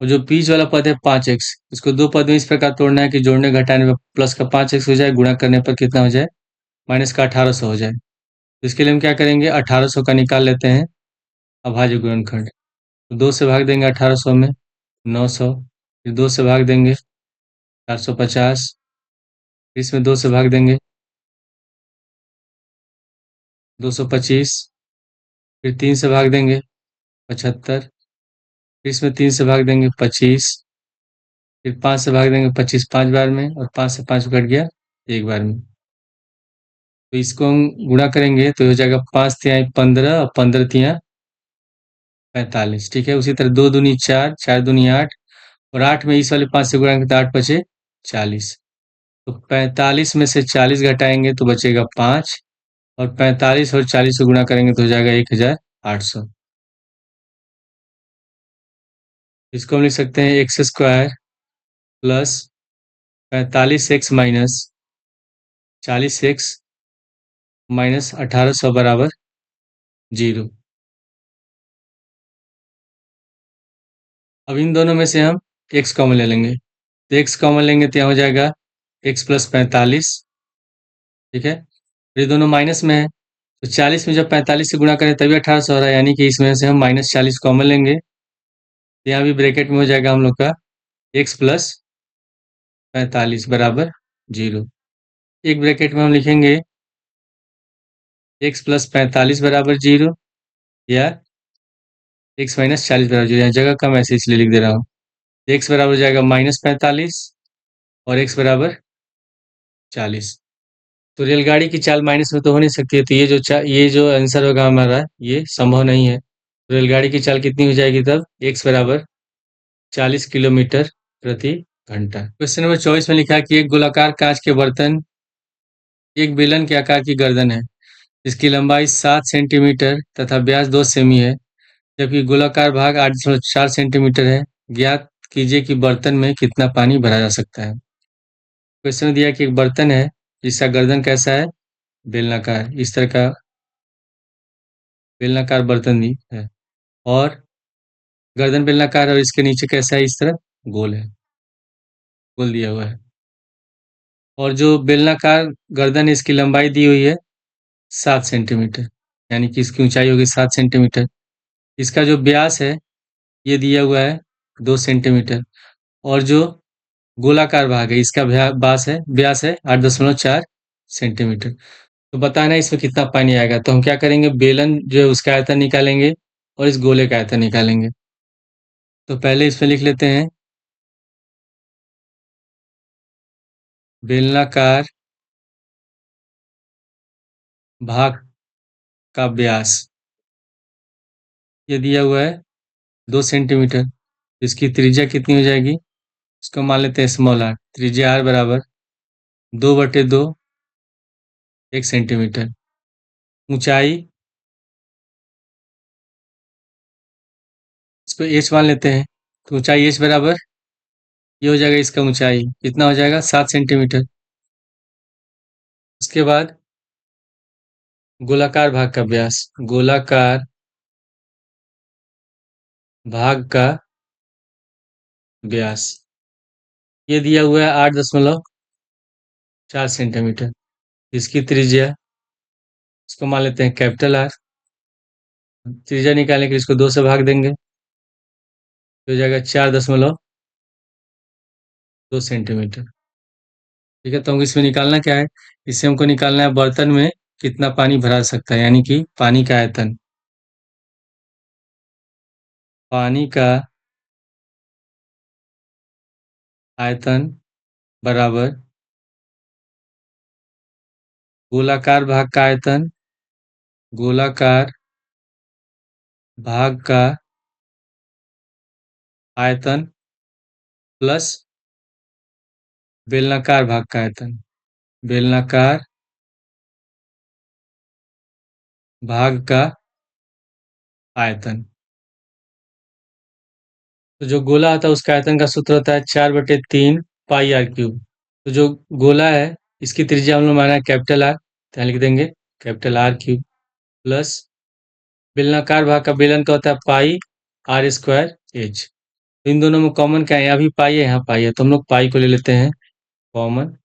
और जो बीच वाला पद है 5x, इसको दो पद में इस प्रकार तोड़ना है कि जोड़ने घटाने पर प्लस का 5x हो जाए, गुणा करने पर कितना हो जाए माइनस का 1800 हो जाए। तो इसके लिए हम क्या करेंगे, 1800 का निकाल लेते हैं अभाज्य गुणनखंड। तो 2 से भाग देंगे 1800 में 900, फिर 2 से भाग देंगे 450, इसमें 2 से भाग देंगे 225, फिर 3 से भाग देंगे 75, फिर इसमें 3 से भाग देंगे 25, फिर 5 से भाग देंगे 25 5 बार में, और 5 से 5 कट गया एक बार में। तो इसको हम गुणा करेंगे तो हो जाएगा 5 तिहाई 15 और 15 तिहाई 45। ठीक है, उसी तरह 2 दूनी 4, 4 दूनी 8, और 8 में इस वाले 5 से गुणा करेंगे तो 8 बचे 40। तो 45 में से 40 घटाएंगे तो बचेगा 5, और 45 और 40 से गुणा करेंगे तो हो जाएगा 1800। इसको हम लिख सकते हैं x² plus 45x minus 40x minus 1800 बराबर 0। अब इन दोनों में से हम x कॉमन ले लेंगे, तो x कॉमन लेंगे तो यहाँ हो जाएगा x प्लस 45। ठीक है, ये दोनों माइनस में है, तो 40 में जब 45 से गुणा करें तभी 1800 हो रहा है, यानी कि इसमें से हम -40 कॉमन लेंगे, तो यहाँ भी ब्रैकेट में हो जाएगा हम लोग का x प्लस 45 बराबर 0। एक ब्रैकेट में हम लिखेंगे x प्लस 45 बराबर 0, या x माइनस 40 बराबर 0। यहाँ जगह कम है इसलिए लिख दे रहा हूँ। x बराबर हो जाएगा -45 और x बराबर 40। तो रेलगाड़ी की चाल माइनस में तो हो नहीं सकती है, तो ये जो आंसर होगा हमारा ये संभव नहीं है। तो रेलगाड़ी की चाल कितनी हो जाएगी तब, x बराबर 40 किलोमीटर प्रति घंटा। क्वेश्चन नंबर 24 में लिखा है कि एक गोलाकार कांच के बर्तन एक बेलन के आकार की गर्दन है, इसकी लंबाई 7 सेंटीमीटर तथा व्यास 2 सेमी है, जबकि गोलाकार भाग 8.4 सेंटीमीटर है। ज्ञात कीजिए कि बर्तन में कितना पानी भरा जा सकता है। क्वेश्चन में दिया कि एक बर्तन है जिसका गर्दन कैसा है, बेलनाकार, इस तरह का बेलनाकार बर्तन दी है, और गर्दन बेलनाकार है, और इसके नीचे कैसा है, इस तरह गोल है, गोल दिया हुआ है। और जो बेलनाकार गर्दन है इसकी लंबाई दी हुई है 7 सेंटीमीटर, यानी कि इसकी ऊंचाई होगी 7 सेंटीमीटर। इसका जो व्यास है ये दिया हुआ है 2 सेंटीमीटर, और जो गोलाकार भाग है इसका व्यास है 8.4 सेंटीमीटर। तो बताना है इसमें कितना पानी आएगा। तो हम क्या करेंगे, बेलन जो है उसका आयतन निकालेंगे और इस गोले का आयतन निकालेंगे। तो पहले इसमें लिख लेते हैं बेलनाकार भाग का व्यास, ये दिया हुआ है 2 सेंटीमीटर। इसकी त्रिज्या कितनी हो जाएगी, इसको मान लेते हैं स्मॉल आर। त्रिज्या आर बराबर 2/2 1 सेंटीमीटर। ऊंचाई इसको एच मान लेते हैं, तो ऊंचाई एच बराबर ये हो जाएगा, इसका ऊंचाई कितना हो जाएगा 7 सेंटीमीटर। उसके बाद गोलाकार भाग का व्यास, गोलाकार भाग का व्यास ये दिया हुआ है 8.4 सेंटीमीटर। इसकी त्रिज्या इसको मान लेते हैं कैपिटल आर। त्रिज्या निकालने के लिए इसको 2 से भाग देंगे तो हो जाएगा 4.2 सेंटीमीटर। ठीक है, तो हमको इसमें निकालना क्या है, इससे हमको निकालना है बर्तन में कितना पानी भरा सकता है, यानी कि पानी का आयतन। पानी का आयतन बराबर गोलाकार भाग का आयतन, गोलाकार भाग का आयतन प्लस बेलनाकार भाग का आयतन, बेलनाकार भाग का आयतन। तो जो गोला होता है उसका आयतन का सूत्र होता है 4/3 पाई आर क्यूब। तो जो गोला है इसकी त्रिज्या हम लोग माना है कैपिटल आर, तो यहाँ लिख देंगे कैपिटल आर क्यूब प्लस बेलनाकार भाग का बेलन का होता है पाई आर स्क्वायर एच। तो इन दोनों में कॉमन क्या है, यहाँ भी पाई है यहाँ पाई है, तो हम लोग पाई को ले लेते हैं कॉमन।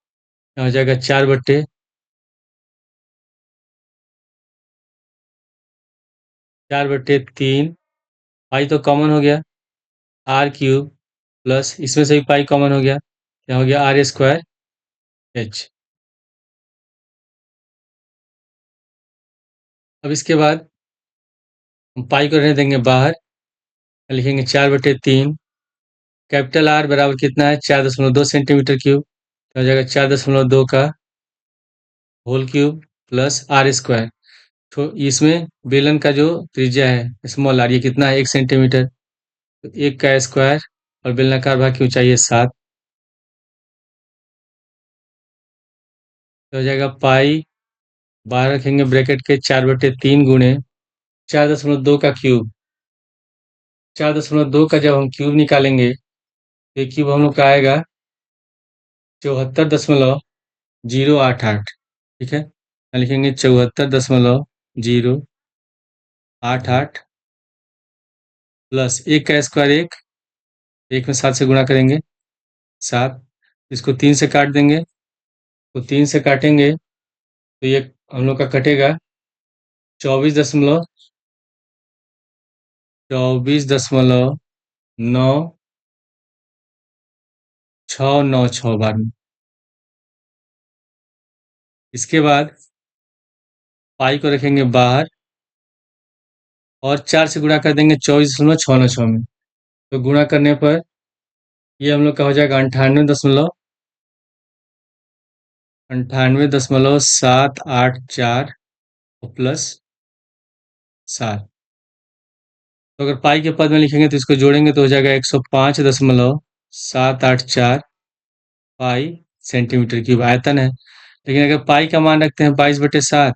यहाँ हो जाएगा 4/3 पाई तो कॉमन हो गया आर क्यूब प्लस इसमें से भी पाई कॉमन हो गया, यहाँ हो गया आर स्क्वायर एच। अब इसके बाद हम पाई को रहने देंगे बाहर, लिखेंगे 4/3 कैपिटल आर बराबर कितना है 4.2 सेंटीमीटर क्यूब, तो हो जाएगा 4.2 का whole cube plus R square. तो इसमें बेलन का जो त्रिज्या है स्मॉल आर ये कितना है 1 सेंटीमीटर, तो 1 का स्क्वायर और बेलनाकार भाग की ऊंचाई है 7, तो हो जाएगा पाई बाहर रखेंगे ब्रैकेट के 4/3 गुणे 4.2 का क्यूब। 4.2 का जब हम क्यूब निकालेंगे तो ये क्यूब हम लोग का आएगा 74.088। ठीक है, लिखेंगे 74.088 प्लस 1 का स्क्वायर 1, एक में 7 से गुणा करेंगे 7, इसको 3 से काट देंगे, तो 3 से काटेंगे तो ये हम लोग का कटेगा 24.9696 बार में। इसके बाद पाई को रखेंगे बाहर और 4 से गुणा कर देंगे 24.696 में, तो गुणा करने पर ये हम लोग का हो जाएगा 98.784 प्लस 7। तो अगर पाई के पद में लिखेंगे तो इसको जोड़ेंगे तो हो जाएगा 105.784 पाई सेंटीमीटर क्यूब आयतन है। लेकिन अगर पाई का मान रखते हैं 22/7,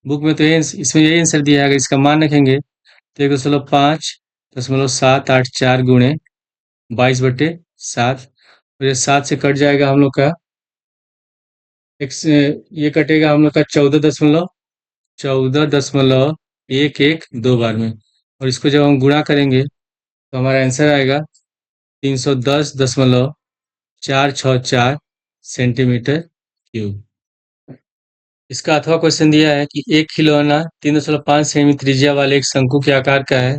बुक में तो ये इसमें यही आंसर दिया है, अगर इसका मान रखेंगे तो 1.5.784 गुणे 22/7, और ये 7 से कट जाएगा हम लोग का ये कटेगा हम लोग का 14.14.112 बार में, और इसको जब हम गुणा करेंगे तो हमारा आंसर आएगा 310.464 सेंटीमीटर क्यूब। इसका अथवा क्वेश्चन दिया है कि एक खिलौना 3.5 सेमी त्रिज्या वाले एक शंकु के आकार का है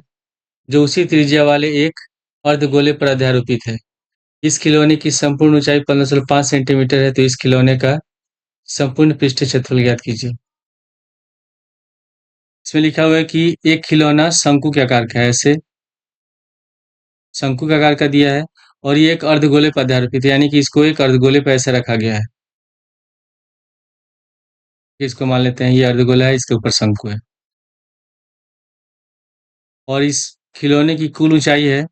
जो उसी त्रिज्या वाले एक अर्धगोले पर अध्यारोपित है। इस खिलौने की संपूर्ण ऊंचाई 15.5 सेंटीमीटर है, तो इस खिलौने का संपूर्ण पृष्ठ क्षेत्रफल ज्ञात कीजिए। इसमें लिखा हुआ है कि एक खिलौना शंकु के आकार का है, ऐसे शंकु के आकार का दिया है और ये एक अर्धगोले पर अध्यारोपित है, यानी कि इसको एक अर्धगोले पर ऐसे रखा गया है। इसको मान लेते हैं ये अर्धगोला है, इसके ऊपर शंकु है, और इस खिलौने की कुल ऊंचाई है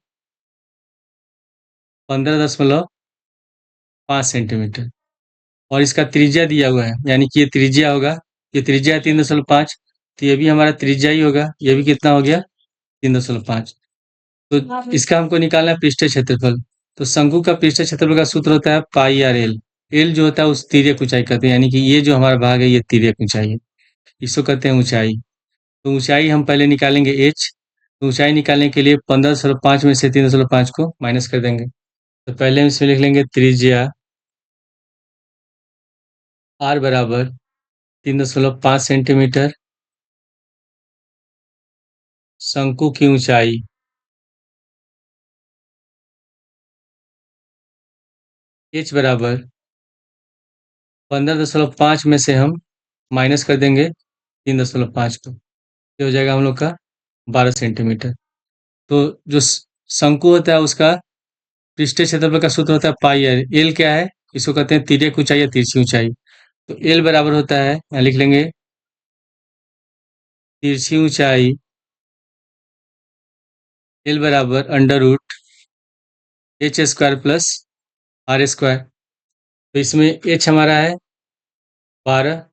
15.5 सेंटीमीटर, और इसका त्रिज्या दिया हुआ है, यानी कि ये त्रिज्या होगा, ये त्रिज्या है 3.5, तो ये भी हमारा त्रिज्या ही होगा, ये भी कितना हो गया 3.5। तो इसका हमको निकालना है पृष्ठ क्षेत्रफल। तो शंकु का पृष्ठ क्षेत्रफल का सूत्र होता है पाई आर एल। एल जो होता है उस तिर्यक ऊंचाई कहते हैं, यानी कि ये जो हमारा भाग है ये तिर्यक ऊंचाई है, इसको कहते हैं ऊंचाई। तो ऊंचाई हम पहले निकालेंगे एच, तो ऊंचाई निकालने के लिए 15.5 में से 3.5 को माइनस कर देंगे। तो पहले हम इसमें लिख लेंगे त्रिज्या आर बराबर 3.5 सेंटीमीटर, शंकु की ऊंचाई एच बराबर 15.5 में से हम माइनस कर देंगे 3.5 को, ये हो जाएगा हम लोग का 12 सेंटीमीटर। तो जो शंकु होता है उसका पृष्ठीय क्षेत्रफल का सूत्र होता है पाई आर। एल क्या है? इसको कहते हैं तिर्यक ऊंचाई या तिरछी ऊंचाई। तो एल बराबर होता है, यहाँ लिख लेंगे, तिरछी ऊंचाई एल बराबर under root H square plus R square. तो इसमें एच हमारा है 12, तो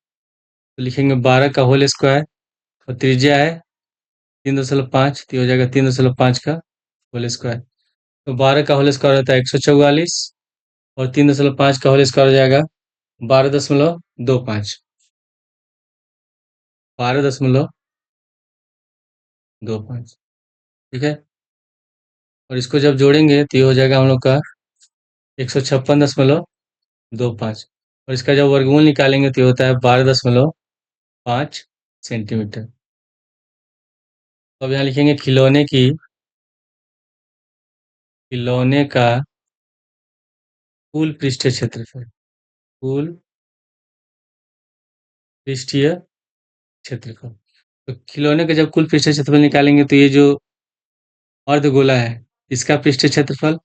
लिखेंगे 12 का होल स्क्वायर, और त्रिज्या है 3.5, तो ये हो जाएगा 3.5 का होल स्क्वायर। तो 12 का होल स्क्वायर होता है 144, और 3.5 का होल स्क्वायर हो जाएगा 12.25। 12.25, ठीक है। और इसको जब जोड़ेंगे तो ये हो जाएगा हम लोग का 156.25, और इसका जब वर्गमूल निकालेंगे तो ये होता है 12.5 सेंटीमीटर। तो अब यहाँ लिखेंगे खिलौने का कुल पृष्ठीय क्षेत्रफल। कुल पृष्ठीय क्षेत्रफल। तो खिलौने का जब कुल पृष्ठीय क्षेत्रफल निकालेंगे तो ये जो अर्धगोला है, इसका पृष्ठीय क्षेत्रफल,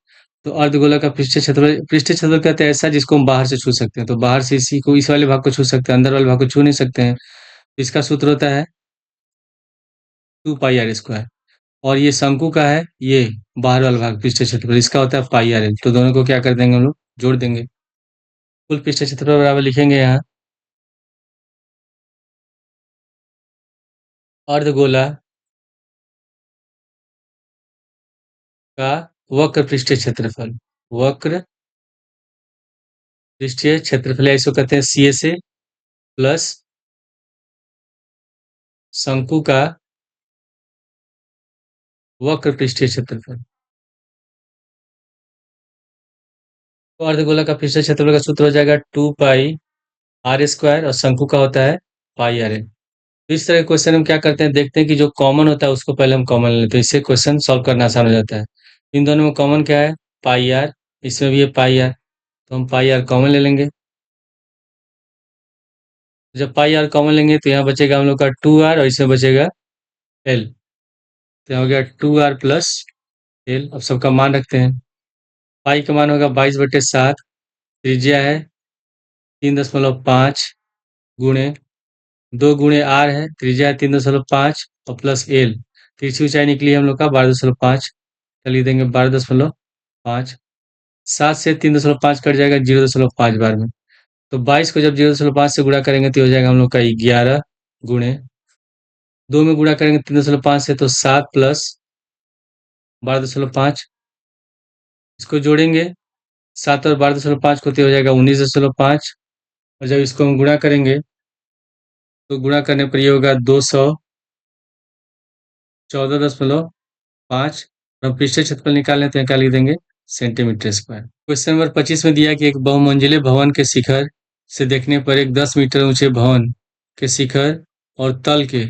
तो अर्धगोला का पृष्ठीय क्षेत्रफल कहते हैं ऐसा जिसको हम बाहर से छू सकते हैं। तो बाहर से इसी को, इस वाले भाग को छू सकते हैं, अंदर वाले भाग को छू नहीं सकते हैं। तो इसका सूत्र होता है 2 पाई आर स्क्वायर। और ये शंकु का है, ये बाहर वाला भाग पृष्ठीय क्षेत्रफल, इसका होता है पाई आर एल। तो दोनों को क्या कर देंगे हम लोग, जोड़ देंगे। कुल पृष्ठीय क्षेत्रफल बराबर लिखेंगे यहाँ अर्धगोला का वक्र पृष्ठीय क्षेत्रफल। वक्र पृष्ठीय क्षेत्रफल, या इसको कहते हैं सी एस ए, प्लस शंकु का वक्र पृष्ठीय क्षेत्रफल। तो अर्धगोला का पृष्ठीय क्षेत्रफल का सूत्र हो जाएगा 2 पाई आर स्क्वायर, और शंकु का होता है पाई आर एल। तो इस तरह के क्वेश्चन हम क्या करते हैं, देखते हैं कि जो कॉमन होता है उसको पहले हम कॉमन ले लेते हैं, इससे क्वेश्चन सॉल्व करना आसान हो जाता है। इन दोनों में कॉमन क्या है? पाई आर। इसमें भी है पाई आर, तो हम पाई आर कॉमन ले लेंगे। जब पाई आर कॉमन लेंगे तो यहाँ बचेगा हम लोग का 2 आर, और इसमें बचेगा एल। तो यहाँ हो गया 2 आर प्लस एल। अब सबका मान रखते हैं। पाई का मान होगा 22/7, त्रिज्या है 3.5 गुणे 2 गुणे आर है, त्रिज्या है 3.5, और प्लस एल, तिरछी ऊंचाई निकली है हम लोग का 12.5, तो लिख देंगे 12.5। 7 से 3.5 कट जाएगा 0.5 बार में। तो 22 को जब 0.5 से गुणा करेंगे तो हो जाएगा हम लोग का 11, गुणे 2 में गुणा करेंगे 3.5 से, तो 7 प्लस 12.5। इसको जोड़ेंगे, 7 और 12.5 को, तो हो जाएगा 19.5। और जब इसको हम गुणा करेंगे तो गुणा करने पर ये होगा 214.5। हम पृष्ठीय क्षेत्रफल निकालने तो क्या लिख देंगे, सेंटीमीटर स्क्वायर। क्वेश्चन नंबर 25 में दिया कि एक बहुमंजिले भवन के शिखर से देखने पर एक 10 मीटर ऊंचे भवन के शिखर और तल के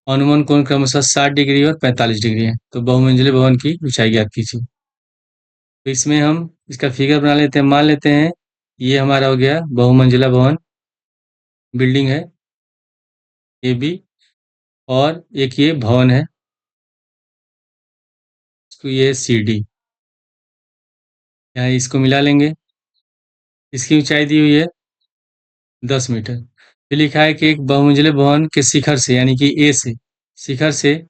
अनुमान कोण क्रमशः 60 डिग्री और 45 डिग्री है। तो बहुमंजिले भवन की ऊंचाई ज्ञात कीजिए। तो इसमें हम इसका फिगर बना लेते हैं। मान लेते हैं ये हमारा हो गया बहुमंजिला भवन, बिल्डिंग है ए बी, और एक ये भवन है, इसको ये सी डी। यहाँ इसको मिला लेंगे। इसकी ऊंचाई दी हुई है 10 मीटर। फिर लिखा है कि एक बहुमंजिले भवन के शिखर से, यानी कि ए से, शिखर से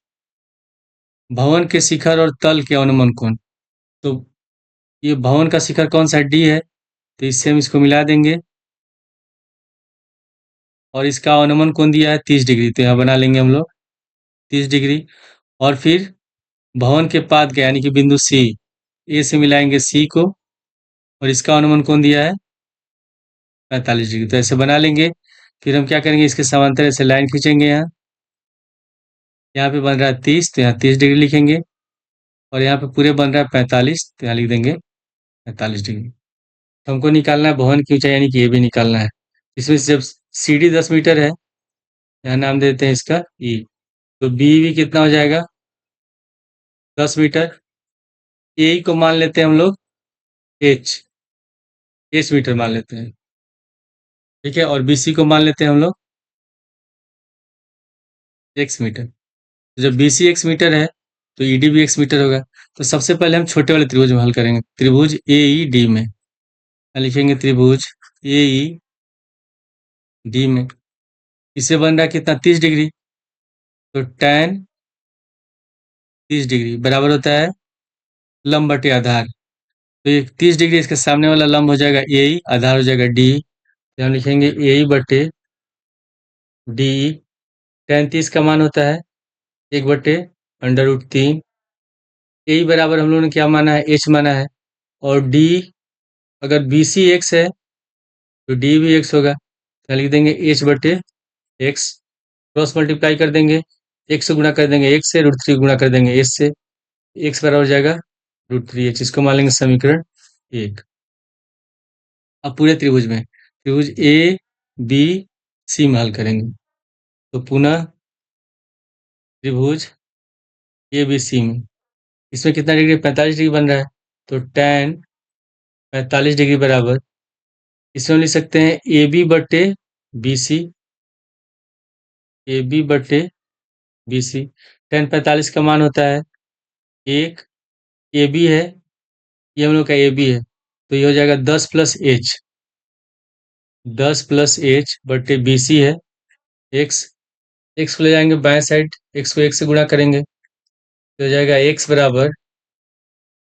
भवन के शिखर और तल के अनुमान कोण। तो ये भवन का शिखर कौन सा डी है, तो इससे हम इसको मिला देंगे, और इसका अनुमान कोण दिया है 30 डिग्री, तो यहाँ बना लेंगे हम लोग 30 डिग्री। और फिर भवन के पाद के, यानी कि बिंदु सी, ए से मिलाएंगे सी को, और इसका अनुमान कोण दिया है 45 डिग्री, तो ऐसे बना लेंगे। फिर हम क्या करेंगे, इसके समांतर ऐसे लाइन खींचेंगे। यहाँ पे बन रहा है 30, तो यहाँ 30 डिग्री लिखेंगे, और यहाँ पे पूरे बन रहा है 45, तो यहाँ लिख देंगे 45 डिग्री। तो हमको निकालना है भवन की ऊंचाई, यानी कि ये भी निकालना है। इसमें से जब सी डी 10 मीटर है, यहाँ नाम देते हैं इसका ई, तो बी भी कितना हो जाएगा 10 मीटर। ए को मान लेते हैं हम लोग एच, एच मीटर मान लेते हैं, ठीक है। और बी सी को मान लेते हैं हम लोग एक्स मीटर। तो जब बी सी एक्स मीटर है, तो ईडी भी x मीटर होगा। तो सबसे पहले हम छोटे वाले त्रिभुज में हल करेंगे, त्रिभुज ए ई डी में लिखेंगे त्रिभुज ए ई डी में। इससे बन रहा है कितना, 30 डिग्री। तो tan 30 डिग्री बराबर होता है लंब बटे आधार। तो ये 30 डिग्री, इसके सामने वाला लंब हो जाएगा ए ई, आधार हो जाएगा डी। तो हम लिखेंगे ए ई बटे डी। tan 30 का मान होता है 1/√3। ए ई बराबर हम लोगों ने क्या माना है, एच माना है। और डी, अगर बी सी एक्स है तो डी भी एक्स होगा। तो लिख देंगे एच बटे एक्स, क्रॉस मल्टीप्लाई कर देंगे, एक्स से गुणा कर देंगे एक्स से, √3 गुणा कर देंगे एच से, एक्स बराबर हो जाएगा √3h। इसको मान लेंगे समीकरण 1। अब पूरे त्रिभुज में, त्रिभुज ए बी सी में हल करेंगे। तो पुनः त्रिभुज ए बी सी में, इसमें कितना डिग्री, 45 डिग्री बन रहा है। तो tan 45 डिग्री बराबर, इसमें हम लिख सकते हैं ए बी बटे बी सी, ए बी बटे बी सी। tan 45 का मान होता है 1, ए बी है, ये हम लोग का ए बी है, तो ये हो जाएगा 10+h, 10+h बटे बी सी है x। x को ले जाएंगे बाएं साइड, x को 1 से गुणा करेंगे तो हो जाएगा x बराबर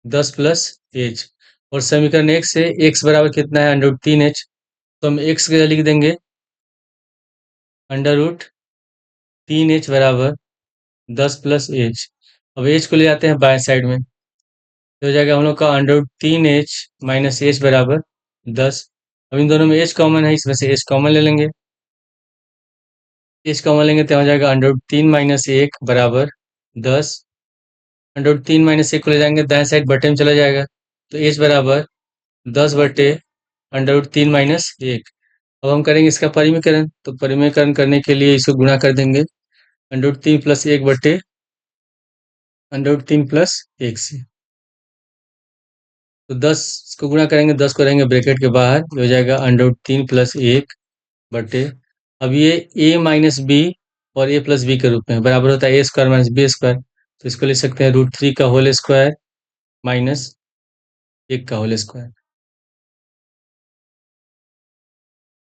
10+h। और समीकरण 1 से x बराबर कितना है, √3h। तो हम x के लिए लिख देंगे √3h बराबर 10+h। अब h को ले जाते हैं बाएं साइड में, तो हो जाएगा हम लोग का √3h माइनस h बराबर 10। अब इन दोनों में h कॉमन है, इसमें से h कॉमन ले लेंगे, h कॉमन लेंगे तो हो जाएगा √3 माइनस 1 बराबर 10। √3 माइनस 1 को ले जाएंगे दाएं साइड, बटे में चला जाएगा, तो h बराबर 10 बटे √3 माइनस 1। अब हम करेंगे इसका परिमीकरण, तो परिमीकरण करने के लिए इसको गुणा कर देंगे √3 प्लस 1 बटे √3 प्लस 1 से। तो 10 को गुणा करेंगे, 10 को रहेंगे ब्रैकेट के बाहर, ये हो जाएगा √3 प्लस 1 बटे, अब ये a माइनस बी और a प्लस बी के रूप में बराबर होता है a² माइनस b²। तो इसको लिख सकते हैं √3 का होल स्क्वायर माइनस 1 का होल स्क्वायर।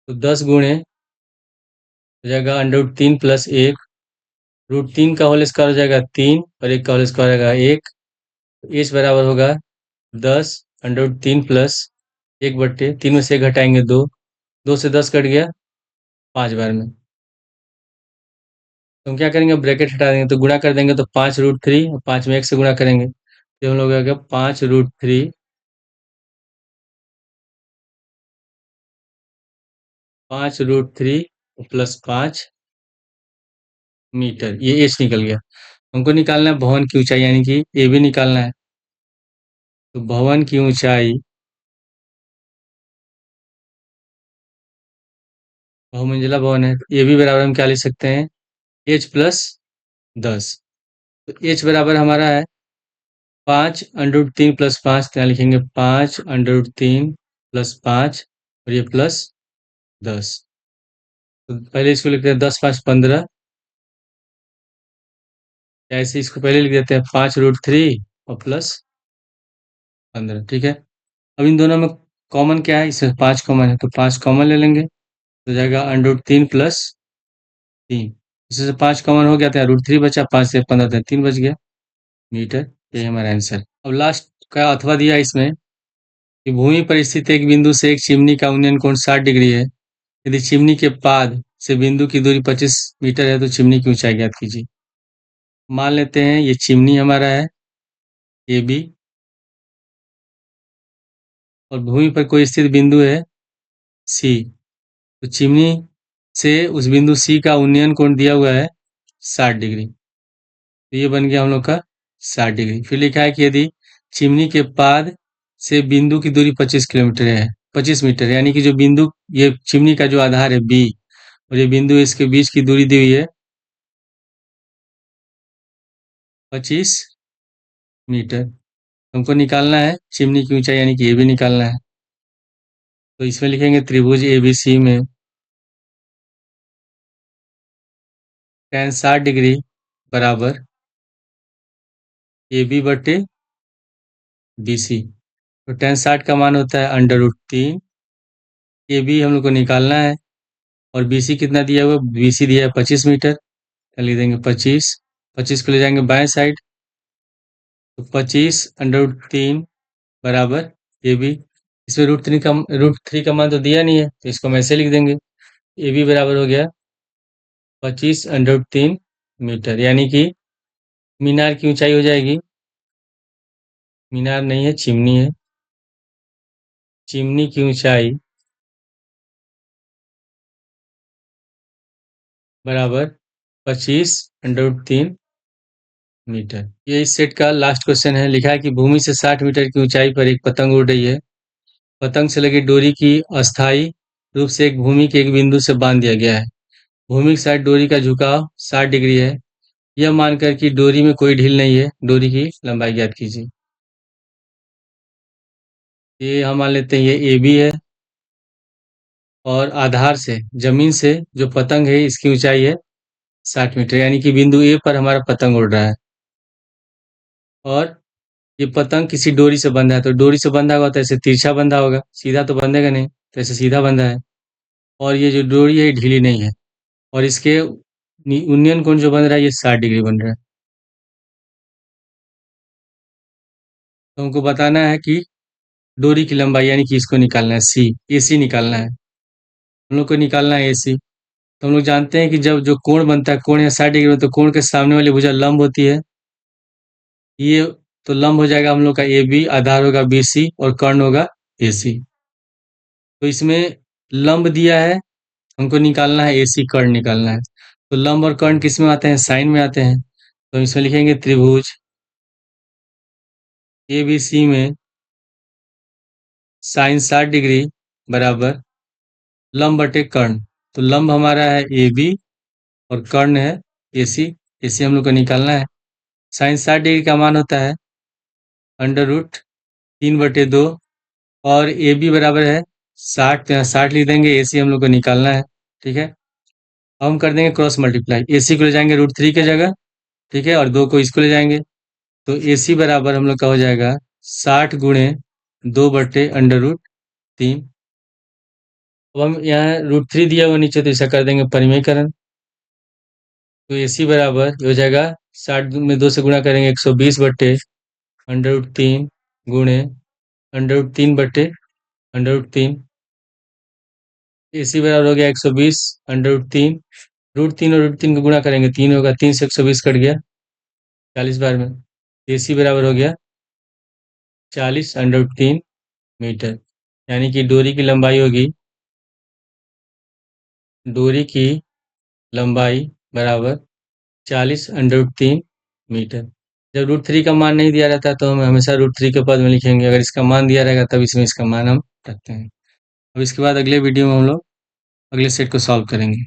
तो 10 गुणे हो जाएगा √3 प्लस 1, √3 का होल स्क्वायर हो जाएगा 3 और 1 का होल स्क्वायर होगा 1। एच बराबर होगा 10 √3 प्लस 1 बट्टे 3 में से 1 घटाएंगे 2, 2 से 10 कट गया 5 बार में। तो हम क्या करेंगे, ब्रैकेट हटा देंगे, तो गुणा कर देंगे, तो 5√3 और 5 में 1 से गुणा करेंगे तो हम लोग आएगा 5√3, 5√3 प्लस 5 मीटर, ये एच निकल गया। हमको निकालना है भवन की ऊंचाई, यानी कि ए भी निकालना है। तो भवन की ऊंचाई, बहुमंजिला भवन है, तो ए भी बराबर हम क्या लिख सकते हैं, h+10। तो h बराबर हमारा है 5√3 प्लस 5, तो यहाँ लिखेंगे 5√3 प्लस 5 और ये प्लस 10। तो पहले इसको लिखते हैं 10×5 = 15, ऐसे इसको पहले लिख देते हैं 5√3 और प्लस 15, ठीक है। अब इन दोनों में कॉमन क्या है, इसमें 5 कॉमन है, तो 5 कॉमन ले लेंगे, तो जाएगा √3 प्लस 3, इसमें से 5 कॉमन हो गया था, √3 बचा, 5 से 15 था, 3 बच गया मीटर। ये हमारा आंसर। अब लास्ट का अथवा दिया इसमें कि भूमि पर स्थित एक बिंदु से एक चिमनी का उन्नयन कोण 60 डिग्री है। यदि चिमनी के पाद से बिंदु की दूरी 25 मीटर है तो चिमनी की ऊंचाई ज्ञात कीजिए। मान लेते हैं ये चिमनी हमारा है ए बी, और भूमि पर कोई स्थित बिंदु है सी। तो चिमनी से उस बिंदु सी का उन्नयन कोण दिया हुआ है 60 डिग्री। तो ये बन गया हम लोग का 60 डिग्री। फिर लिखा है कि यदि चिमनी के पाद से बिंदु की दूरी 25 किलोमीटर है, 25 मीटर है, यानी कि जो बिंदु, ये चिमनी का जो आधार है बी और ये बिंदु, इसके बीच की दूरी दी हुई है 25 मीटर। हमको निकालना है चिमनी की ऊंचाई, यानी कि ये भी निकालना है। तो इसमें लिखेंगे त्रिभुज एबीसी में tan 60 डिग्री बराबर ए बी बटे बी सी। तो tan 60 का मान होता है √3। ए बी हम लोग को निकालना है और बी सी कितना दिया हुआ, बी सी दिया है 25 मीटर, तो लिख देंगे 25। 25 को ले जाएंगे बाएं साइड, तो 25 √3 बराबर ए बी। इसमें √3 का मान तो दिया नहीं है, तो इसको हम ऐसे लिख देंगे। ए बी बराबर हो गया 25 √3 मीटर, यानी कि मीनार की ऊंचाई हो जाएगी, मीनार नहीं है चिमनी है, चिमनी की ऊंचाई बराबर 25 √3 मीटर। ये इस सेट का लास्ट क्वेश्चन है। लिखा है कि भूमि से 60 मीटर की ऊंचाई पर एक पतंग उड़ रही है। पतंग से लगी डोरी की अस्थायी रूप से एक भूमि के एक बिंदु से बांध दिया गया है। भूमि की साइड डोरी का झुकाव 60 डिग्री है। यह मानकर कि डोरी में कोई ढील नहीं है, डोरी की लंबाई ज्ञात कीजिए। ये हम मान लेते हैं ये ए बी है, और आधार से जमीन से जो पतंग है इसकी ऊंचाई है 60 मीटर, यानी कि बिंदु ए पर हमारा पतंग उड़ रहा है। और ये पतंग किसी डोरी से बंधा है, तो डोरी से बंधा होगा तो ऐसे तिरछा बंधा होगा, सीधा तो बंधेगा नहीं, तो ऐसे सीधा बंधा है। और ये जो डोरी है ये ढीली नहीं है, और इसके यूनियन कोण जो बन रहा है ये 60 डिग्री बन रहा है। तो हमको बताना है कि डोरी की लंबाई, यानी कि इसको निकालना है, सी ए सी निकालना है। हम लोग को निकालना है ए सी। तो हम लोग जानते हैं कि जब जो कोण बनता है, कोण या 60 डिग्री में, तो कोण के सामने वाली भुजा लंब होती है, ये तो लंब हो जाएगा हम लोग का ए बी, आधार होगा बी सी और कर्ण होगा ए सी। तो इसमें लंब दिया है, हमको निकालना है ए सी, कर्ण निकालना है। तो लंब और कर्ण किस में आते हैं, साइन में आते हैं। तो इसमें लिखेंगे त्रिभुज ए बी सी में साइन 60 डिग्री बराबर लंब बटे कर्ण। तो लंब हमारा है ए बी और कर्ण है ए सी। ए सी हम लोग को निकालना है। साइन 60 डिग्री का मान होता है √3/2, और ए बी बराबर है 60, तो यहाँ 60 लिख देंगे। ए सी हम लोग को निकालना है, ठीक है। अब हम कर देंगे क्रॉस मल्टीप्लाई, ए सी को ले जाएंगे √3 की जगह, ठीक है, और 2 को इसको ले जाएंगे, तो ए सी बराबर हम लोग का हो जाएगा 60 गुणे 2/√3। अब हम यहाँ √3 दिया हुआ नीचे, तो ऐसा कर देंगे परिमेयकरण। तो ए सी बराबर हो जाएगा 60 में 2 से गुणा करेंगे 120/√3 गुणे √3/√3। ए सी बराबर हो गया 120/√3। √3 और √3 को गुणा करेंगे 3 होगा, 3 से 120 कट गया 40 बार में। ए सी बराबर हो गया 40/√3 मीटर, यानी कि डोरी की लंबाई बराबर 40/√3 मीटर। जब √3 का मान नहीं दिया रहता है तो हम हमेशा √3 के पद में लिखेंगे, अगर इसका मान दिया रहेगा तब इसमें इसका मान हम रखते हैं। अब इसके बाद अगले वीडियो में हम लोग अगले सेट को सॉल्व करेंगे।